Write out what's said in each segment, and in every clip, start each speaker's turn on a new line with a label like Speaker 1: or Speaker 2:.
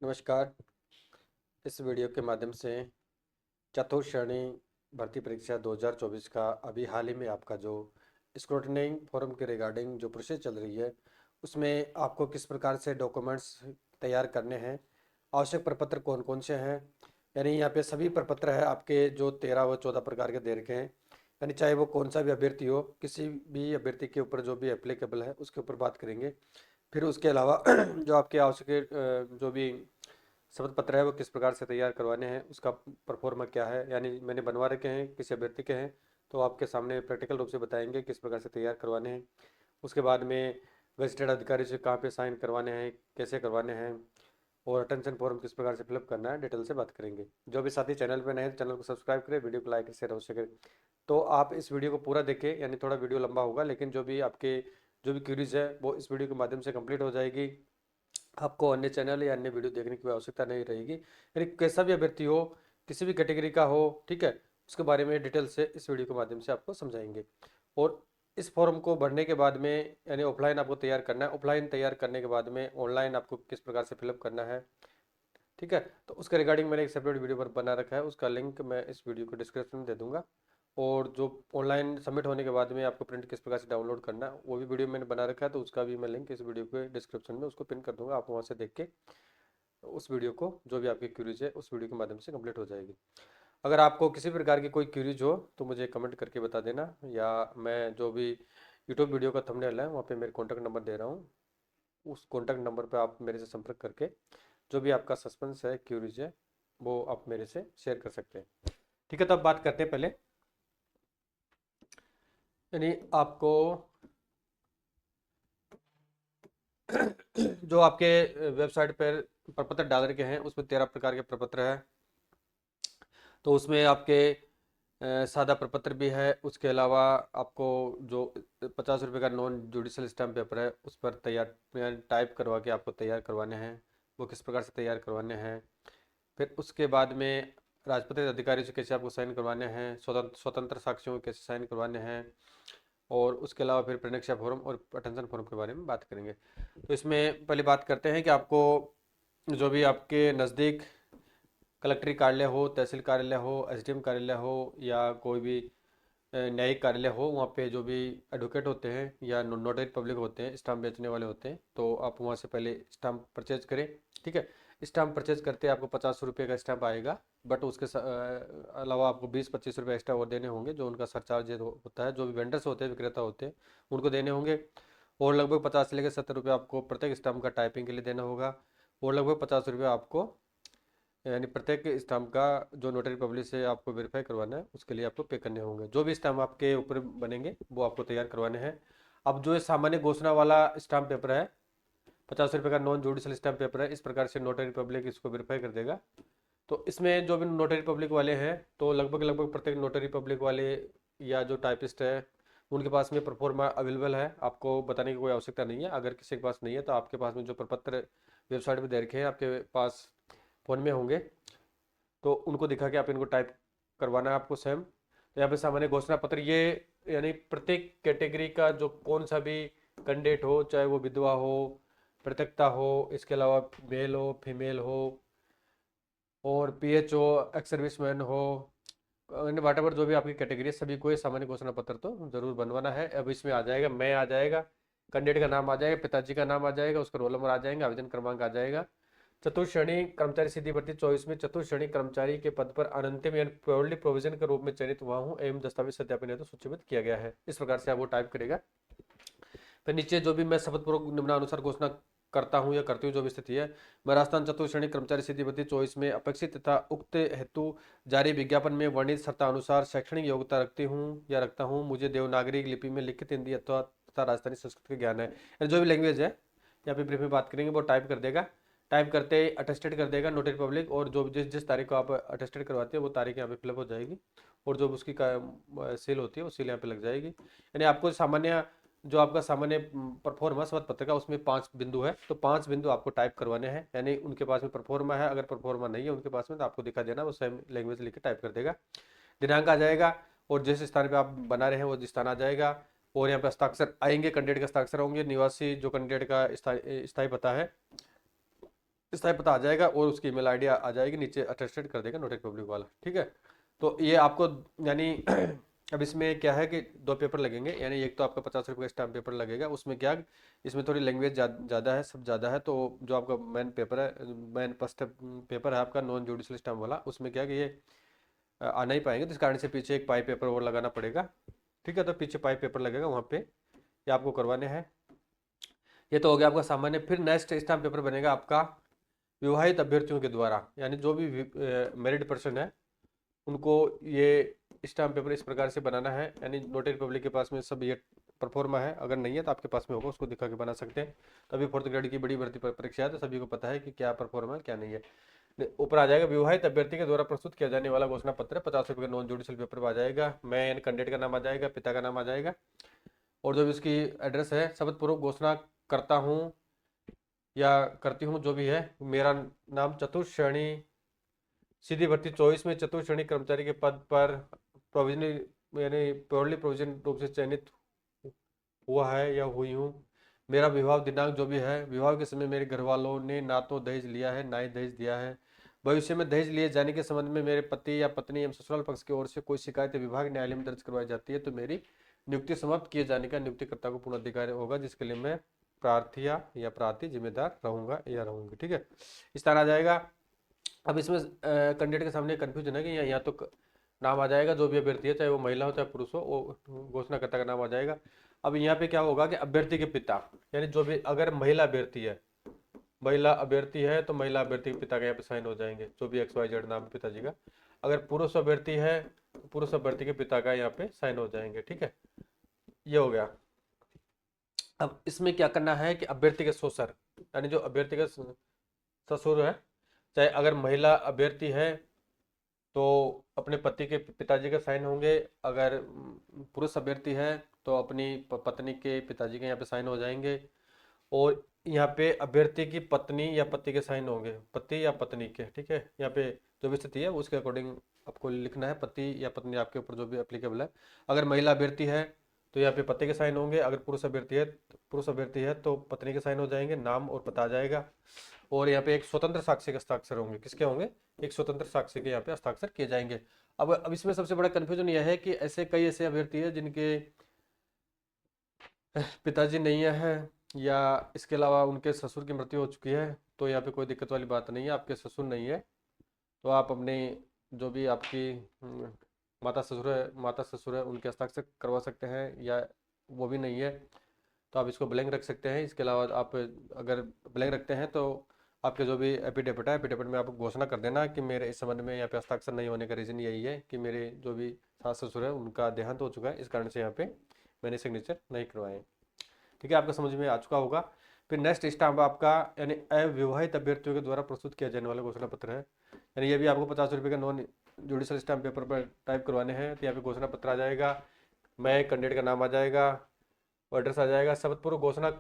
Speaker 1: नमस्कार। इस वीडियो के माध्यम से चतुर्थ श्रेणी भर्ती परीक्षा 2024 का अभी हाल ही में आपका जो स्क्रूटनिंग फॉर्म के रिगार्डिंग जो प्रोसेस चल रही है, उसमें आपको किस प्रकार से डॉक्यूमेंट्स तैयार करने हैं, आवश्यक प्रपत्र कौन कौन से हैं। यानी यहाँ पे सभी प्रपत्र है आपके जो 13 व 14 प्रकार के दे रखे हैं। यानी चाहे वो कौन सा भी अभ्यर्थी हो, किसी भी अभ्यर्थी के ऊपर जो भी एप्लीकेबल है उसके ऊपर बात करेंगे। फिर उसके अलावा जो आपके आवश्यक जो भी शपथ पत्र है वो किस प्रकार से तैयार करवाने हैं, उसका परफॉर्मा क्या है, यानी मैंने बनवा रखे हैं, किसी अभ्यर्थी के हैं तो आपके सामने प्रैक्टिकल रूप से बताएंगे किस प्रकार से तैयार करवाने हैं। उसके बाद में गजटेड अधिकारी से कहाँ पे साइन करवाने हैं, कैसे करवाने हैं, और अटेंशन फॉर्म किस प्रकार से फिलअप करना है, डिटेल से बात करेंगे। जो भी साथी चैनल पर नए हैं, चैनल को सब्सक्राइब करें, वीडियो को लाइक शेयर अवश्य करें। तो आप इस वीडियो को पूरा देखें, यानी थोड़ा वीडियो लंबा होगा लेकिन जो भी आपके जो भी क्यूरीज है वो इस वीडियो के माध्यम से कंप्लीट हो जाएगी। आपको अन्य चैनल या अन्य वीडियो देखने की आवश्यकता नहीं रहेगी। यानी कैसा भी अभ्यर्थी हो, किसी भी कैटेगरी का हो, ठीक है, उसके बारे में डिटेल से इस वीडियो के माध्यम से आपको समझाएंगे। और इस फॉर्म को भरने के बाद में यानी ऑफलाइन आपको तैयार करना है, ऑफलाइन तैयार करने के बाद में ऑनलाइन आपको किस प्रकार से फिलअप करना है, ठीक है। तो उसके रिगार्डिंग मैंने एक सेपरेट वीडियो पर बना रखा है, उसका लिंक मैं इस वीडियो को डिस्क्रिप्शन में दे दूंगा। और जो ऑनलाइन सबमिट होने के बाद में आपको प्रिंट किस प्रकार से डाउनलोड करना है वो भी वीडियो मैंने बना रखा है, तो उसका भी मैं लिंक इस वीडियो के डिस्क्रिप्शन में उसको पिन कर दूंगा। आप वहाँ से देख के उस वीडियो को जो भी आपकी क्यूरीज है उस वीडियो के माध्यम से कंप्लीट हो जाएगी। अगर आपको किसी प्रकार की कोई क्यूरीज हो तो मुझे कमेंट करके बता देना, या मैं जो भी यूट्यूब वीडियो का थंबनेल है वहाँ पे मेरे कॉन्टैक्ट नंबर दे रहा हूँ, उस कॉन्टैक्ट नंबर पे आप मेरे से संपर्क करके जो भी आपका सस्पेंस है, क्यूरीज है, वो आप मेरे से शेयर कर सकते हैं। ठीक है, तो अब बात करते हैं पहले, यानी आपको जो आपके वेबसाइट पर प्रपत्र डाल रखे हैं उसमें 13 प्रकार के प्रपत्र है। तो उसमें आपके सादा प्रपत्र भी है, उसके अलावा आपको जो 50 रुपये का नॉन जुडिशल स्टैम्प पेपर है उस पर तैयार टाइप करवा के आपको तैयार करवाने हैं, वो किस प्रकार से तैयार करवाने हैं। फिर उसके बाद में राजपत्रित अधिकारी से कैसे आपको साइन करवाने हैं, स्वतंत्र स्वतंत्र साक्षियों को कैसे साइन करवाने हैं, और उसके अलावा फिर प्रेक्षापरीक्षा फॉर्म और अटेंशन फॉर्म के बारे में बात करेंगे। तो इसमें पहले बात करते हैं कि आपको जो भी आपके नज़दीक कलेक्ट्री कार्यालय हो, तहसील कार्यालय हो, एसडीएम कार्यालय हो, या कोई भी न्यायिक कार्यालय हो, वहाँ पे जो भी एडवोकेट होते हैं या नोटरी पब्लिक होते हैं, स्टाम्प बेचने वाले होते हैं, तो आप वहाँ से पहले स्टाम्प परचेज करें। ठीक है, स्टाम्प परचेज करते आपको 50 रुपये का स्टाम्प आएगा, बट उसके अलावा आपको 20-25 रुपये एक्स्ट्रा और देने होंगे, जो उनका सरचार्ज होता है, जो भी वेंडर्स होते हैं, विक्रेता होते हैं, उनको देने होंगे। और लगभग 50 से लेकर 70 रुपये आपको प्रत्येक स्टाम्प का टाइपिंग के लिए देना होगा। और लगभग 50 रुपये आपको यानी प्रत्येक स्टाम्प का जो नोटरी पब्लिक से आपको वेरीफाई करवाना है उसके लिए आपको पे करने होंगे। जो भी स्टाम्प आपके ऊपर बनेंगे वो आपको तैयार करवाने हैं। अब जो ये सामान्य घोषणा वाला स्टाम्प पेपर है, 50 रुपये का नॉन जुडिशल स्टाम्प पेपर है, इस प्रकार से नोटरी पब्लिक इसको वेरीफाई कर देगा। तो इसमें जो भी नोटरी पब्लिक वाले हैं, तो लगभग लगभग प्रत्येक नोटरी पब्लिक वाले या जो टाइपिस्ट है उनके पास में प्रोफोर्मा अवेलेबल है, आपको बताने की कोई आवश्यकता नहीं है। अगर किसी के पास नहीं है तो आपके पास में जो प्रपत्र वेबसाइट पे दे रखे हैं आपके पास फ़ोन में होंगे, तो उनको दिखा के आप इनको टाइप करवाना है आपको सेम। तो यहाँ पे सामान्य घोषणा पत्र ये यानी प्रत्येक कैटेगरी का जो कौन सा भी कैंडिडेट हो, चाहे वो विधवा हो, पृथकता हो, इसके अलावा मेल हो, फीमेल हो, और पीएच हो, एक्स सर्विसमैन हो, वाट एवर जो भी आपकी कैटेगरी है, सभी को ये सामान्य घोषणा पत्र तो जरूर बनवाना है। अब इसमें आ जाएगा, मैं आ जाएगा, कैंडिडेट का नाम आ जाएगा, पिताजी का नाम आ जाएगा, उसका रोल नंबर आ जाएगा, आवेदन क्रमांक आ जाएगा। चतुर्थ श्रेणी कर्मचारी सीधी भर्ती 24 में चतुर्थ श्रेणी कर्मचारी के पद पर अनंतिम यानी प्योरली प्रोविजन के रूप में चयनित हुआ हूँ एवं दस्तावेज सत्यापन हेतु सूचीबद्ध किया गया है, इस प्रकार से आप वो टाइप करेगा। फिर नीचे जो भी मैं शपथपूर्वक निम्नानुसार घोषणा करता हूँ या करती हूँ जो भी स्थिति है, मैं राजस्थान चतुर्थ श्रेणी कर्मचारी सीधी भर्ती 24 में अपेक्षित तथा उक्त हेतु जारी विज्ञापन में वर्णित शर्तानुसार शैक्षणिक योग्यता रखती हूँ या रखता हूँ। मुझे देवनागरी लिपि में लिखित हिंदी अथवा तथा राजस्थानी संस्कृत का ज्ञान है। यानी जो भी लैंग्वेज है यहाँ पे ब्रीफ में बात करेंगे वो टाइप कर देगा। टाइप करते ही अटेस्टेड कर देगा नोटरी पब्लिक, और जो जिस जिस तारीख को आप अटेस्टेड करवाते हैं वो तारीख यहाँ पे फिलअप हो जाएगी, और जो उसकी सेल होती है वो सेल यहाँ पे लग जाएगी। यानी आपको सामान्य जो आपका सामान्य परफॉर्मा शपथ पत्र का उसमें 5 बिंदु है, तो 5 बिंदु आपको टाइप करवाने हैं। यानी उनके पास में परफॉर्मा है, अगर परफॉर्मा नहीं है उनके पास में तो आपको दिखा देना, वो सेम लैंग्वेज लिख के टाइप कर देगा। दिनांक आ जाएगा, और जिस स्थान पे आप बना रहे हैं वो स्थान आ जाएगा, और यहाँ पे हस्ताक्षर आएंगे, कैंडिडेट के हस्ताक्षर होंगे, निवासी जो कैंडिडेट का स्थायी पता है स्थायी पता आ जाएगा और उसकी ईमेल आईडी आ जाएगी, नीचे अटेस्टेड कर देगा नोटरी पब्लिक वाला। ठीक है, तो ये आपको यानी अब इसमें क्या है कि दो पेपर लगेंगे, यानी एक तो आपका 50 रुपये का स्टाम्प पेपर लगेगा, उसमें क्या इसमें थोड़ी लैंग्वेज ज़्यादा है, सब ज़्यादा है। तो जो आपका मेन पेपर है, मेन फर्स्ट पेपर है आपका नॉन जुडिशियल स्टाम्प वाला, उसमें क्या कि ये आ नहीं पाएंगे, तो इस कारण से पीछे एक पाई पेपर और लगाना पड़ेगा। ठीक है, तो पीछे पाई पेपर लगेगा, वहाँ पे ये आपको करवाने हैं। ये तो हो गया आपका सामान्य। फिर नेक्स्ट स्टाम्प पेपर बनेगा आपका विवाहित अभ्यर्थियों के द्वारा, यानी जो भी मैरिड पर्सन है उनको ये स्टाम्प पेपर इस प्रकार से बनाना है। यानी नोटरी पब्लिक के पास में सब ये परफॉर्मा है, अगर नहीं है तो आपके पास में होगा, उसको दिखा के बना सकते हैं। तो अभी 4th ग्रेड की बड़ी भर्ती परीक्षा है, तो सभी को पता है कि क्या परफॉर्मा है क्या नहीं है। ऊपर आ जाएगा विवाहित अभ्यर्थी के द्वारा प्रस्तुत किया जाने वाला घोषणा पत्र 50 रुपये का नॉन जुडिशियल पेपर आ जाएगा। मैं यानी कैंडिडेट का नाम आ जाएगा, पिता का नाम आ जाएगा, और जो भी उसकी एड्रेस है, शपथ पूर्वक घोषणा करता हूँ या करती हूँ जो भी है, मेरा नाम चतुर्थ श्रेणी सीधी भर्ती 24 में चतुर्थ श्रेणी कर्मचारी के पद पर प्रोविजनली यानी प्योरली प्रोविजन रूप से चयनित हुआ है या हुई हूँ। मेरा विवाह दिनांक जो भी है, विवाह के समय मेरे घर वालों ने ना तो दहेज लिया है ना ही दहेज दिया है। भविष्य में दहेज लिए जाने के संबंध में मेरे पति या पत्नी एवं ससुराल पक्ष की ओर से कोई शिकायत विभाग न्यायालय में दर्ज करवाई जाती है तो मेरी नियुक्ति समाप्त किए जाने का नियुक्तिकर्ता को पूर्ण अधिकार होगा, जिसके लिए मैं प्रार्थिया या प्रार्थी जिम्मेदार रहूंगा या रहूंगी। ठीक है, इस तरह आ जाएगा। अब इसमें कैंडिडेट के सामने कंफ्यूजन है कि यहाँ तो नाम आ जाएगा जो भी अभ्यर्थी है, चाहे वो महिला हो चाहे पुरुष हो, वो घोषणाकर्ता का नाम आ जाएगा। अब यहाँ पे क्या होगा कि अभ्यर्थी के पिता, यानी जो भी अगर महिला अभ्यर्थी है, महिला अभ्यर्थी है तो महिला अभ्यर्थी के पिता के यहाँ पे साइन हो जाएंगे, जो भी XYZ नाम है पिताजी का। अगर पुरुष अभ्यर्थी है तो पुरुष अभ्यर्थी के पिता का यहाँ पे साइन हो जाएंगे। ठीक है, ये हो गया। अब इसमें क्या करना है कि अभ्यर्थी के ससुर, यानी जो अभ्यर्थी का ससुर है, चाहे अगर महिला अभ्यर्थी है तो अपने पति के पिताजी के साइन होंगे, अगर पुरुष अभ्यर्थी है तो अपनी पत्नी के पिताजी के यहाँ पे साइन हो जाएंगे, और यहाँ पे अभ्यर्थी की पत्नी या पति के साइन होंगे, पति या पत्नी के। ठीक है, यहाँ पे जो भी स्थिति है उसके अकॉर्डिंग आपको लिखना है, पति या पत्नी आपके ऊपर जो भी एप्लीकेबल है। अगर महिला अभ्यर्थी है तो यहाँ पे पति के साइन होंगे, अगर पुरुष अभ्यर्थी है तो पत्नी के साइन हो जाएंगे, नाम और पता आ जाएगा। और यहाँ पे एक स्वतंत्र साक्षी के हस्ताक्षर होंगे, किसके होंगे, एक स्वतंत्र साक्षी के यहाँ पे हस्ताक्षर किए जाएंगे। अब इसमें सबसे बड़ा कंफ्यूजन यह है कि कई ऐसे अभ्यर्थी है जिनके पिताजी नहीं है या इसके अलावा उनके ससुर की मृत्यु हो चुकी है, तो यहाँ पे कोई दिक्कत वाली बात नहीं है। आपके ससुर नहीं है तो आप अपने जो भी आपकी माता ससुर है उनके हस्ताक्षर करवा सकते हैं, या वो भी नहीं है तो आप इसको ब्लैंक रख सकते हैं। इसके अलावा आप अगर ब्लैंक रखते हैं तो आपके जो भी एपिडेविट है, एपिडेविट में आप घोषणा कर देना कि मेरे इस संबंध में यहाँ पे हस्ताक्षर नहीं होने का रीज़न यही है कि मेरे जो भी सास ससुर है उनका देहांत हो चुका है, इस कारण से यहाँ पे मैंने सिग्नेचर नहीं करवाए। ठीक है, आपका समझ में आ चुका होगा। फिर नेक्स्ट स्टाम्प आपका यानी अविवाहित अभ्यर्थियों के द्वारा प्रस्तुत किया जाने वाला घोषणा पत्र है, यानी ये भी आपको 50 रुपये का नॉन जुडिशियल स्टाम्प पेपर पर टाइप करवाने हैं। तो यहाँ पे घोषणा पत्र आ जाएगा, मैं कैंडिडेट का नाम आ जाएगा, एड्रेस आ जाएगा, शपथ पूर्वक घोषणा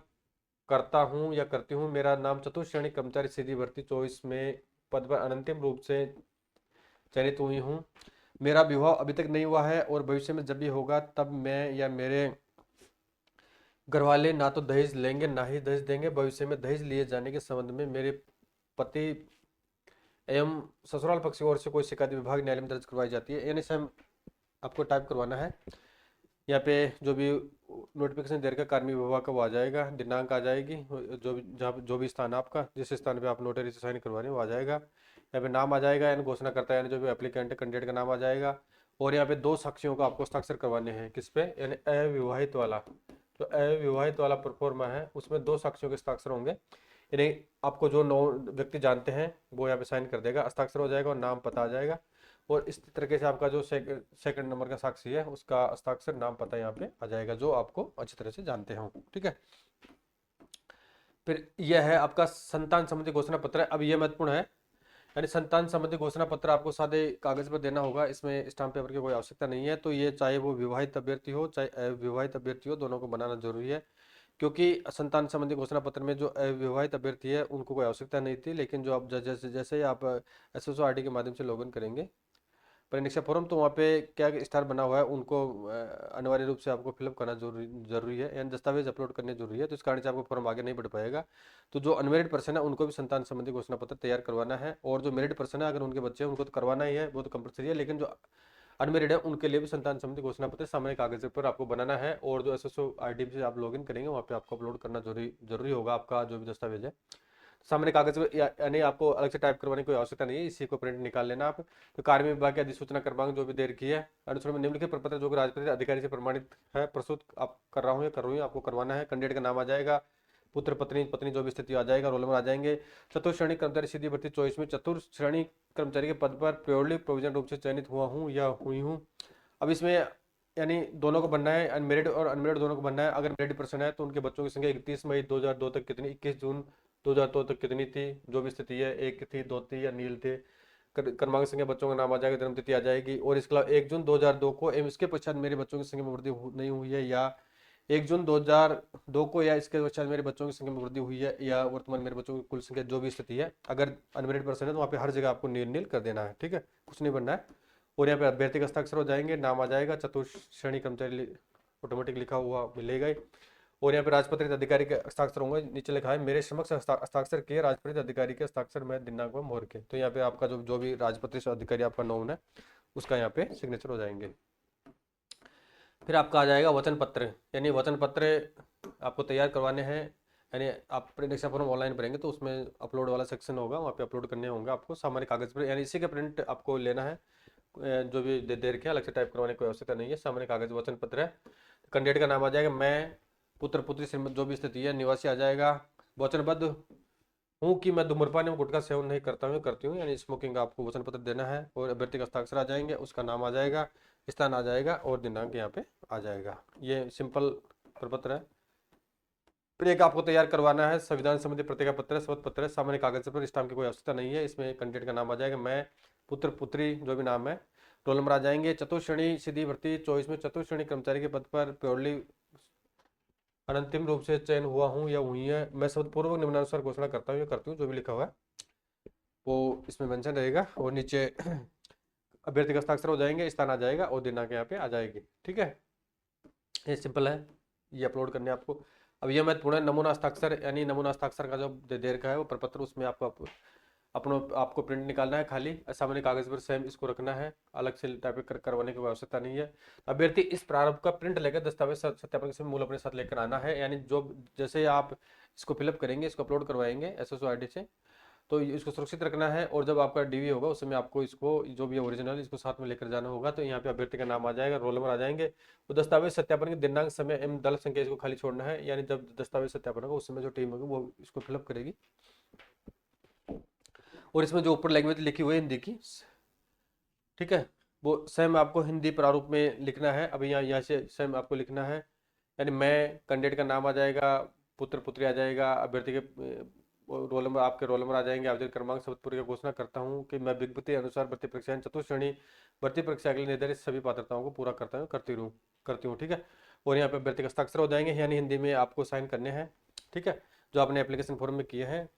Speaker 1: करता हूँ या करती हूँ, मेरा नाम चतुर्थ श्रेणी कर्मचारी सीधी भर्ती 24 में पद पर अनंतिम रूप से चयनित हुई हूँ। मेरा विवाह अभी तक नहीं हुआ है और भविष्य में जब भी होगा तब मैं या मेरे घर वाले ना तो दहेज लेंगे ना ही दहेज देंगे। भविष्य में दहेज लिए जाने के संबंध में मेरे पति एवं ससुराल पक्ष की ओर से कोई शिकायत विभाग न्यायालय में दर्ज करवाई जाती है, यानी सेम आपको टाइप करवाना है। यहाँ पे जो भी नोटिफिकेशन दे रखा कार्मिक विभाग का वो आ जाएगा, दिनांक आ जाएगी, जो भी जहाँ जो भी स्थान आपका जिस स्थान पे आप नोटरी से साइन करवा रहे हैं वो आ जाएगा। यहाँ पे नाम आ जाएगा, यानी घोषणा करता है, यानी जो भी एप्लीकेंट है कैंडिडेट का नाम आ जाएगा। और यहाँ पे दो साक्षियों को आपको हस्ताक्षर करवाने हैं, किस पे, यानी अविवाहित वाला, जो अविवाहित वाला प्रोफॉर्मा है उसमें दो साक्षियों के हस्ताक्षर होंगे, यानी आपको जो 9 व्यक्ति जानते हैं वो यहाँ पे साइन कर देगा, हस्ताक्षर हो जाएगा और नाम पता आ जाएगा। और इस तरीके से आपका जो सेकंड नंबर का साक्षी है उसका हस्ताक्षर नाम पता यहाँ पे आ जाएगा, जो आपको अच्छी तरह से जानते हो। ठीक है, फिर यह है आपका संतान संबंधी घोषणा पत्र। अब ये महत्वपूर्ण है, यानी संतान संबंधी घोषणा पत्र आपको सादे कागज पर देना होगा, इसमें स्टाम्प पेपर की कोई आवश्यकता नहीं है। तो ये चाहे वो विवाहित अभ्यर्थी हो चाहे अविवाहित अभ्यर्थी हो, दोनों को बनाना जरूरी है, क्योंकि संतान संबंधी घोषणा पत्र में जो अविवाहित अभ्यर्थी है उनको कोई आवश्यकता नहीं थी, लेकिन जो आप जैसे जैसे ही आप SSO ID के माध्यम से लॉगिन करेंगे परीक्षा फॉर्म, तो वहाँ पे क्या स्टार बना हुआ है उनको अनिवार्य रूप से आपको फिलअप करना जरूरी है, यानी दस्तावेज अपलोड करने जरूरी है। तो इस कारण से आपको फॉर्म आगे नहीं बढ़ पाएगा। तो जो अनमेरिड पर्सन है उनको भी संतान संबंधी घोषणा पत्र तैयार करवाना है, और जो मेरिड पर्सन है अगर उनके बच्चे हैं उनको तो करवाना ही है, वो तो कंपलसरी है। लेकिन जो अनमेरिड है उनके लिए भी संतान संबंधी घोषणा पत्र सामान्य कागज पर आपको बनाना है, और जो एसएसओ आईडी से आप लॉगिन करेंगे वहाँ पे आपको अपलोड करना जरूरी होगा आपका जो भी दस्तावेज है सामान्य कागज में, यानी आपको अलग से टाइप करवाने की कोई आवश्यकता नहीं है, इसी को प्रिंट निकाल लेना आप। तो कार्य विभाग की अधिसूचना क्रमांक जो भी दे रखी है अनुसार में निम्नलिखित प्रपत्र जो कि राजपत्रित अधिकारी से प्रमाणित है प्रस्तुत आप कर रहा हूँ या कर रही हूँ आपको करवाना है। कैंडिडेट का नाम आ जाएगा, पुत्र पत्नी पत्नी जो भी स्थिति आ जाएगा, रोल नंबर आ जाएंगे। चतुर्श्रेणी कर्मचारी सीधी भर्ती 24 में चतुर्श्रेणी कर्मचारी के पद पर प्योरली प्रोविजन रूप से चयनित हुआ हूँ या हुई हूँ। अब इसमें यानी दोनों को बनना है, अनमेरिड और अनमेरिड दोनों को बनना है। अगर मेरिड पर्सन है तो उनके बच्चों की संख्या 31 मई 2002 तक कितनी, 21 जून 2002 तक कितनी थी, जो भी स्थिति है, एक थी, दो थी या नील थे। क्रमांक संख्या बच्चों का नाम आ जाएगा, जन्म तिथि आ जाएगी। और इसके अलावा 1 जून 2002 को एवं इसके पश्चात मेरे बच्चों की संख्या में वृद्धि नहीं हुई है, या 1 जून 2002 को या इसके पश्चात मेरे बच्चों की संख्या में वृद्धि हुई है, या वर्तमान मेरे बच्चों की कुल संख्या जो भी स्थिति है। अगर अनमेरिड पर्सन है तो वहाँ पे हर जगह आपको नील नील कर देना है, ठीक है, कुछ नहीं बनना है। और यहाँ पे अभ्यर्थी का हस्ताक्षर हो जाएंगे, नाम आ जाएगा, चतुर्श्रेणी कर्मचारी ऑटोमेटिक लिखा हुआ मिलेगा ही। और यहाँ पे राजपत्रित अधिकारी के हस्ताक्षर होंगे, नीचे लिखा है मेरे समक्ष हस्ताक्षर किए राजपत्रित अधिकारी के हस्ताक्षर में दिनांक व मोहर के। तो यहाँ पे आपका जो भी राजपत्रित अधिकारी आपका नाम है उसका यहाँ पे सिग्नेचर हो जाएंगे। फिर आपका आ जाएगा वचन पत्र, यानी वचन पत्र आपको तैयार करवाने हैं। यानी आप परीक्षा फॉर्म ऑनलाइन भरेंगे तो उसमें अपलोड वाला सेक्शन होगा, वहाँ पे अपलोड करने होंगे आपको सामान्य कागज पर, यानी इसी का प्रिंट आपको लेना है। जो भी दे रखे अलग से टाइप करवाने की आवश्यकता नहीं है, सामान्य कागज वचन पत्र है। कैंडिडेट का नाम आ जाएगा, मैं पुत्र पुत्री श्रीमत जो भी स्थिति है, निवासी आ जाएगा, वचनबद्ध हूँ कि मैं धूम्रपान एवं गुटखा सेवन नहीं करता हूँ करती हूँ, यानी स्मोकिंग का आपको वचन पत्र देना है। और अभ्यर्थी का हस्ताक्षर आ जाएंगे, उसका नाम आ जाएगा, स्थान आ जाएगा और दिनांक यहाँ पे आ जाएगा। ये सिंपल प्रपत्र है। फिर एक आपको तैयार करवाना है संविधान संबंधी प्रतिज्ञा पत्र, शपथ पत्र, सामान्य कागज पर स्टाम्प की कोई आवश्यकता नहीं है। इसमें कैंडिडेट का नाम आ जाएगा, मैं पुत्र पुत्री जो भी नाम है, रोल नंबर आ जाएंगे। चतुर्श्रेणी सीधी भर्ती 24 में चतुर्श्रेणी कर्मचारी के पद पर प्योरली अंतिम रूप से चयन हुआ हूँ या हुई है, मैं शपथपूर्वक निम्नानुसार घोषणा करता हूँ या करती हूँ, जो भी लिखा हुआ है वो इसमें मेंशन रहेगा। और नीचे अभ्यर्थी का हस्ताक्षर हो जाएंगे, स्थान आ जाएगा और दिनांक यहाँ पे आ जाएगी, ठीक है। ये सिंपल है, ये अपलोड करने आपको। अब ये महत्वपूर्ण है नमूना हस्ताक्षर, यानी नमूना हस्ताक्षर का जो दे रखा है वो प्रपत्र, उसमें आपको आपको प्रिंट निकालना है, खाली सामान्य कागज पर सेम इसको रखना है, अलग से टाइप करवाने की आवश्यकता नहीं है। अभ्यर्थी इस प्रारूप का प्रिंट लेकर दस्तावेज सत्यापन के मूल अपने साथ लेकर आना है, यानी जो जैसे आप इसको फिलअप करेंगे, इसको अपलोड करवाएंगे एसएसओ आईडी से, तो इसको सुरक्षित रखना है। और जब आपका डीवी होगा उस समय आपको इसको जो भी ओरिजिनल इसको साथ में लेकर जाना होगा। तो यहाँ पे अभ्यर्थी का नाम आ जाएगा, रोल नंबर आ जाएंगे, वो दस्तावेज सत्यापन के दिनांक, समय एवं दल संख्या इसको खाली छोड़ना है, यानी जब दस्तावेज सत्यापन होगा उस समय जो टीम होगी वो इसको फिलअप करेगी। और इसमें जो ऊपर लैंग्वेज लिखी हुई है हिंदी की, ठीक है, वो सेम आपको हिंदी प्रारूप में लिखना है। अभी यहाँ से सेम आपको लिखना है, यानी मैं कैंडिडेट का नाम आ जाएगा, पुत्र पुत्री आ जाएगा, अभ्यर्थी के रोल नंबर, आपके रोल नंबर आ जाएंगे, आवेदन क्रमांक, शपथ की घोषणा करता हूँ कि मैं विज्ञप्ति अनुसार भर्ती परीक्षा चतुर्श्रेणी भर्ती परीक्षा के लिए निर्धारित सभी पात्रताओं को पूरा करता हूँ करती हूँ, ठीक है। और यहाँ पे अभ्यर्थी का हस्ताक्षर हो जाएंगे, यानी हिंदी में आपको साइन करने हैं, ठीक है, जो आपने एप्लीकेशन फॉर्म में किए हैं।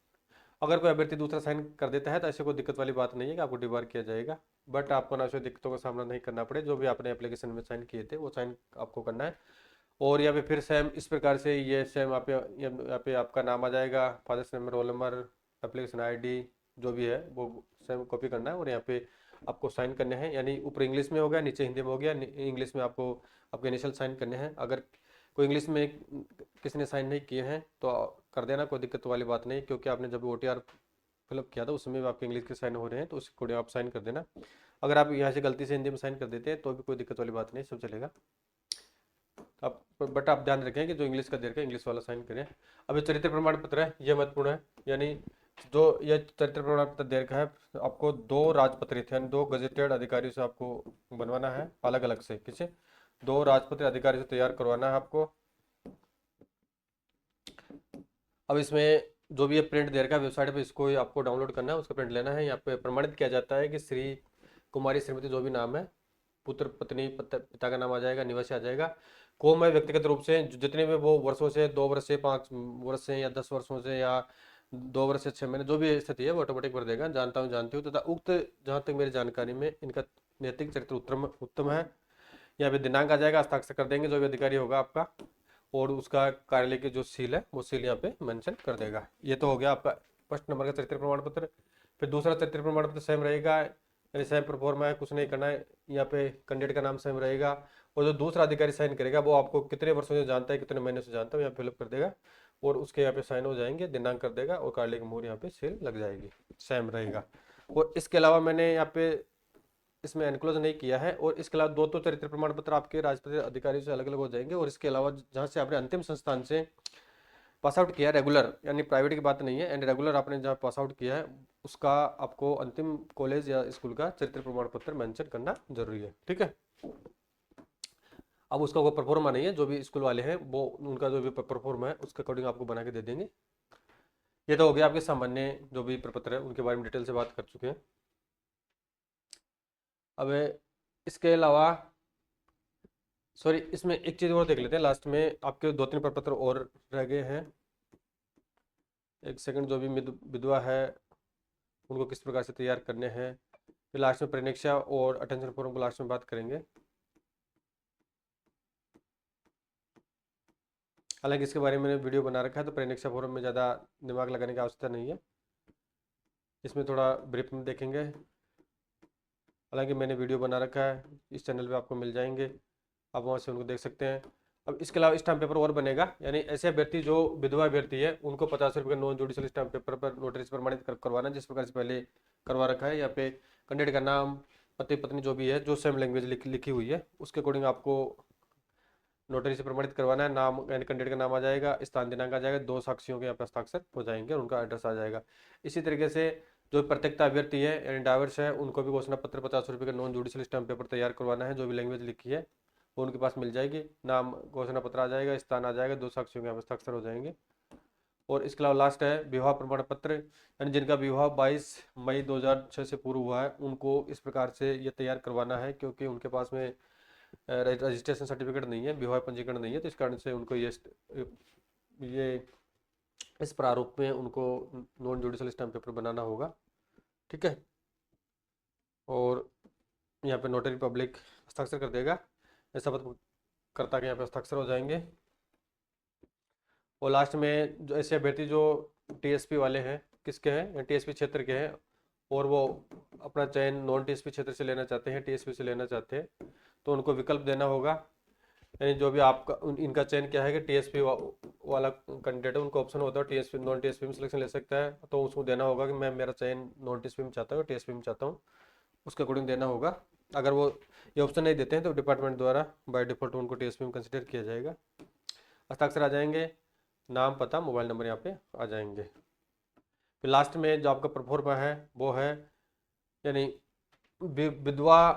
Speaker 1: अगर कोई अभ्यर्थी दूसरा साइन कर देता है तो ऐसे कोई दिक्कत वाली बात नहीं है कि आपको डिबार किया जाएगा, बट आपको ना ऐसे दिक्कतों का सामना नहीं करना पड़े, जो भी आपने एप्लीकेशन में साइन किए थे वो साइन आपको करना है। और यहाँ पे फिर सेम इस प्रकार से ये सेम यहाँ पे आपका नाम आ जाएगा, father's name, roll number, application ID जो भी है वो सेम कॉपी करना है, और यहाँ पे आपको साइन करने हैं, यानी ऊपर इंग्लिश में हो गया, नीचे हिंदी में हो गया। इंग्लिश में आपको आपके इनिशियल साइन करने हैं। अगर कोई इंग्लिश में किसी ने साइन नहीं किए हैं तो कर देना, कोई दिक्कत वाली बात नहीं, क्योंकि आपने जब OTR फिलअप किया था उसमें भी आपके इंग्लिश के साइन हो रहे हैं, तो उसके अकॉर्डिंग आप साइन कर देना। अगर आप यहाँ से गलती से हिंदी में साइन कर देते हैं तो भी कोई दिक्कत वाली बात नहीं, सब चलेगा। आप बट आप ध्यान रखें कि जो इंग्लिश का दे रखा है इंग्लिश वाला साइन करें। अब ये चरित्र प्रमाण पत्र है, ये महत्वपूर्ण है, यानी जो ये चरित्र प्रमाण पत्र दे रखा है आपको 2 राजपत्रित यानी 2 गजेटेड अधिकारियों से आपको बनवाना है, अलग अलग से, किसे 2 राजपत्रित अधिकारी से तैयार करवाना है आपको। अब इसमें जो भी ये प्रिंट दे रखा है वेबसाइट पे, इसको आपको डाउनलोड करना है, उसका प्रिंट लेना है। यहाँ पे प्रमाणित किया जाता है कि श्री कुमारी श्रीमती जो भी नाम है, पुत्र पत्नी पिता का नाम आ जाएगा, निवासी आ जाएगा, को मैं व्यक्तिगत रूप से जितने भी वो वर्षों से 2 वर्ष से 5 वर्ष से या 10 वर्षों से या 2 वर्ष से 6 महीने जो भी स्थिति है वो ऑटोमेटिक भर देगा, जानता हूँ जानती हूँ, तथा उक्त जहाँ तक मेरी जानकारी में इनका नैतिक चरित्र उत्तम उत्तम है। यहाँ पे दिनांक आ जाएगा, हस्ताक्षर कर देंगे जो भी अधिकारी होगा आपका, और उसका कार्यालय की जो सील है वो सील यहाँ पे मेंशन कर देगा। ये तो हो गया आपका फर्स्ट नंबर का चरित्र प्रमाण पत्र। फिर दूसरा चरित्र प्रमाण पत्र सेम रहेगा, यानी सेम प्रोफॉर्मा है, कुछ नहीं करना है। यहाँ पे कैंडिडेट का नाम सेम रहेगा, और जो दूसरा अधिकारी साइन करेगा वो आपको कितने वर्षों से जानता है, कितने महीने से जानता है, यहाँ फिलअप कर देगा, और उसके यहाँ पे साइन हो जाएंगे, दिनांक कर देगा, और कार्यालय की मोहर यहाँ पे सील लग जाएगी, सेम रहेगा। और इसके अलावा मैंने यहाँ पे इसमें एनक्लोज नहीं किया है, और इसके अलावा दो तो चरित्र प्रमाण पत्र आपके राजपत्रित अधिकारी से अलग अलग हो जाएंगे। और इसके अलावा जहाँ से आपने अंतिम संस्थान से पास आउट किया रेगुलर, यानी प्राइवेट की बात नहीं है, एंड रेगुलर आपने जहाँ पास आउट किया है उसका आपको अंतिम कॉलेज या स्कूल का चरित्र प्रमाण पत्र मेंशन करना जरूरी है, ठीक है। अब उसका कोई परफॉर्मा नहीं है, जो भी स्कूल वाले हैं वो उनका जो भी परफॉर्मा है उसके अकॉर्डिंग आपको बना के दे देंगे। ये तो हो गया आपके सामान्य जो भी प्रपत्र है उनके बारे में डिटेल से बात कर चुके हैं। अब इसके अलावा सॉरी, इसमें एक चीज़ और देख लेते हैं, लास्ट में आपके दो तीन प्रपत्र और रह गए हैं। एक सेकंड, जो भी विधवा है उनको किस प्रकार से तैयार करने हैं, फिर लास्ट में प्रेनेक्षा और अटेंशन फॉर्म को लास्ट में बात करेंगे। हालांकि इसके बारे में मैंने वीडियो बना रखा है, तो प्रेनेक्षा फॉर्म में ज़्यादा दिमाग लगाने की आवश्यकता नहीं है, इसमें थोड़ा ब्रीफ में देखेंगे। हालांकि मैंने वीडियो बना रखा है, इस चैनल पे आपको मिल जाएंगे, आप वहाँ से उनको देख सकते हैं। अब इसके अलावा स्टाम्प पेपर और बनेगा, यानी ऐसे अभ्यर्थी जो विधवा अभ्यर्थी है उनको 50 रुपये का नॉन जुडिशियल स्टाम्प पेपर पर नोटरी से प्रमाणित करवाना, जिस प्रकार से पहले करवा रखा है। यहाँ पे कैंडिडेट का नाम, पति पत्नी जो भी है, जो सेम लैंग्वेज लिखी हुई है उसके अकॉर्डिंग आपको नोटरी से प्रमाणित करवाना है। नाम यानी कैंडिडेट का नाम आ जाएगा, स्थान दिनांक आ जाएगा, दो साक्षियों के यहाँ पर हस्ताक्षर हो जाएंगे और उनका एड्रेस आ जाएगा। इसी तरीके से जो प्रत्येकता अभ्यर्थी है यानी डाइवर्स है उनको भी घोषणा पत्र 50 रुपये का नॉन जुडिशियल स्टाम्प पेपर तैयार करवाना है, जो भी लैंग्वेज लिखी है वो उनके पास मिल जाएगी। नाम, घोषणा पत्र आ जाएगा, स्थान आ जाएगा, दो साक्षियों के हस्ताक्षर हो जाएंगे। और इसके अलावा लास्ट है विवाह प्रमाण पत्र, यानी जिनका विवाह 22 मई 2006 से पूर्व हुआ है उनको इस प्रकार से ये तैयार करवाना है, क्योंकि उनके पास में रजिस्ट्रेशन सर्टिफिकेट नहीं है, विवाह पंजीकरण नहीं है, तो इस कारण से उनको ये इस प्रारूप में उनको नॉन जुडिशियल स्टाम्प पेपर बनाना होगा, ठीक है। और यहाँ पे नोटरी पब्लिक हस्ताक्षर कर देगा, शपथ कर्ता के यहाँ पे हस्ताक्षर हो जाएंगे। और लास्ट में जो ऐसे अभ्यर्थी जो टीएसपी वाले हैं, किसके हैं, टीएसपी क्षेत्र के हैं, और वो अपना चयन नॉन टीएसपी क्षेत्र से लेना चाहते हैं, टीएसपी से लेना चाहते हैं, तो उनको विकल्प देना होगा। यानी जो भी आपका इनका चयन क्या है कि टीएसपी वाला कैंडिडेट है उनको ऑप्शन होता है टीएसपी नॉन टीएसपी में सिलेक्शन ले सकता है, तो उसको देना होगा कि मैं मेरा चयन नॉन टीएसपी में चाहता हूँ, टीएसपी में चाहता हूँ, उसके अकॉर्डिंग देना होगा। अगर वो ये ऑप्शन नहीं देते हैं तो डिपार्टमेंट द्वारा बाय डिफॉल्ट उनको टीएसपी में कंसिडर किया जाएगा। हस्ताक्षर आ जाएंगे, नाम, पता, मोबाइल नंबर यहाँ पे आ जाएंगे। फिर लास्ट में जो आपका प्रोफॉर्मा है वो है, यानी विधवा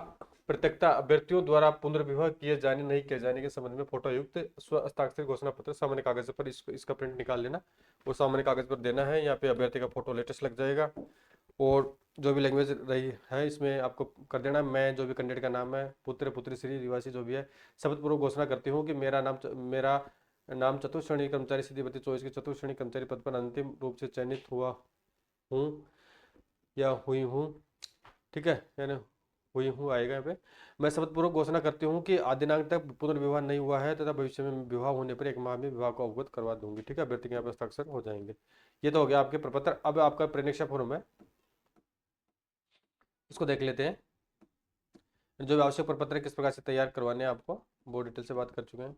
Speaker 1: प्रत्येकता अभ्यर्थियों द्वारा पुनर्विवाह किए जाने नहीं किए जाने के संबंध में फोटो युक्त स्व हस्ताक्षर घोषणा पत्र सामान्य कागज पर इसका प्रिंट निकाल लेना, वो सामान्य कागज पर देना है। यहाँ पे अभ्यर्थी का फोटो लेटेस्ट लग जाएगा, और जो भी लैंग्वेज रही है इसमें आपको कर देना। मैं जो भी कैंडिडेट का नाम है, पुत्र, पुत्री, श्री, निवासी जो भी है, शपथ पूर्वक घोषणा करती हूँ कि मेरा नाम चतुर्थ श्रेणी कर्मचारी सिद्धि 24 के चतुर्थ श्रेणी कर्मचारी पद पर अंतिम रूप से चयनित हुआ हूँ या हुई हूँ, ठीक है, यानी हुई हूँ आएगा यहाँ पे। मैं शपथपूर्वक घोषणा करती हूँ कि आदि दिनांक तक पुनर्विवाह नहीं हुआ है तथा भविष्य में विवाह होने पर 1 माह में विवाह को अवगत करवा दूंगी, ठीक है। अभ्यर्थी के यहाँ पे हस्ताक्षर हो जाएंगे। ये तो हो गया आपके प्रपत्र। अब आपका प्रेक्षा फॉर्म है, इसको देख लेते हैं। जो भी आवश्यक प्रपत्र किस प्रकार से तैयार करवाने हैं आपको वो डिटेल से बात कर चुके हैं।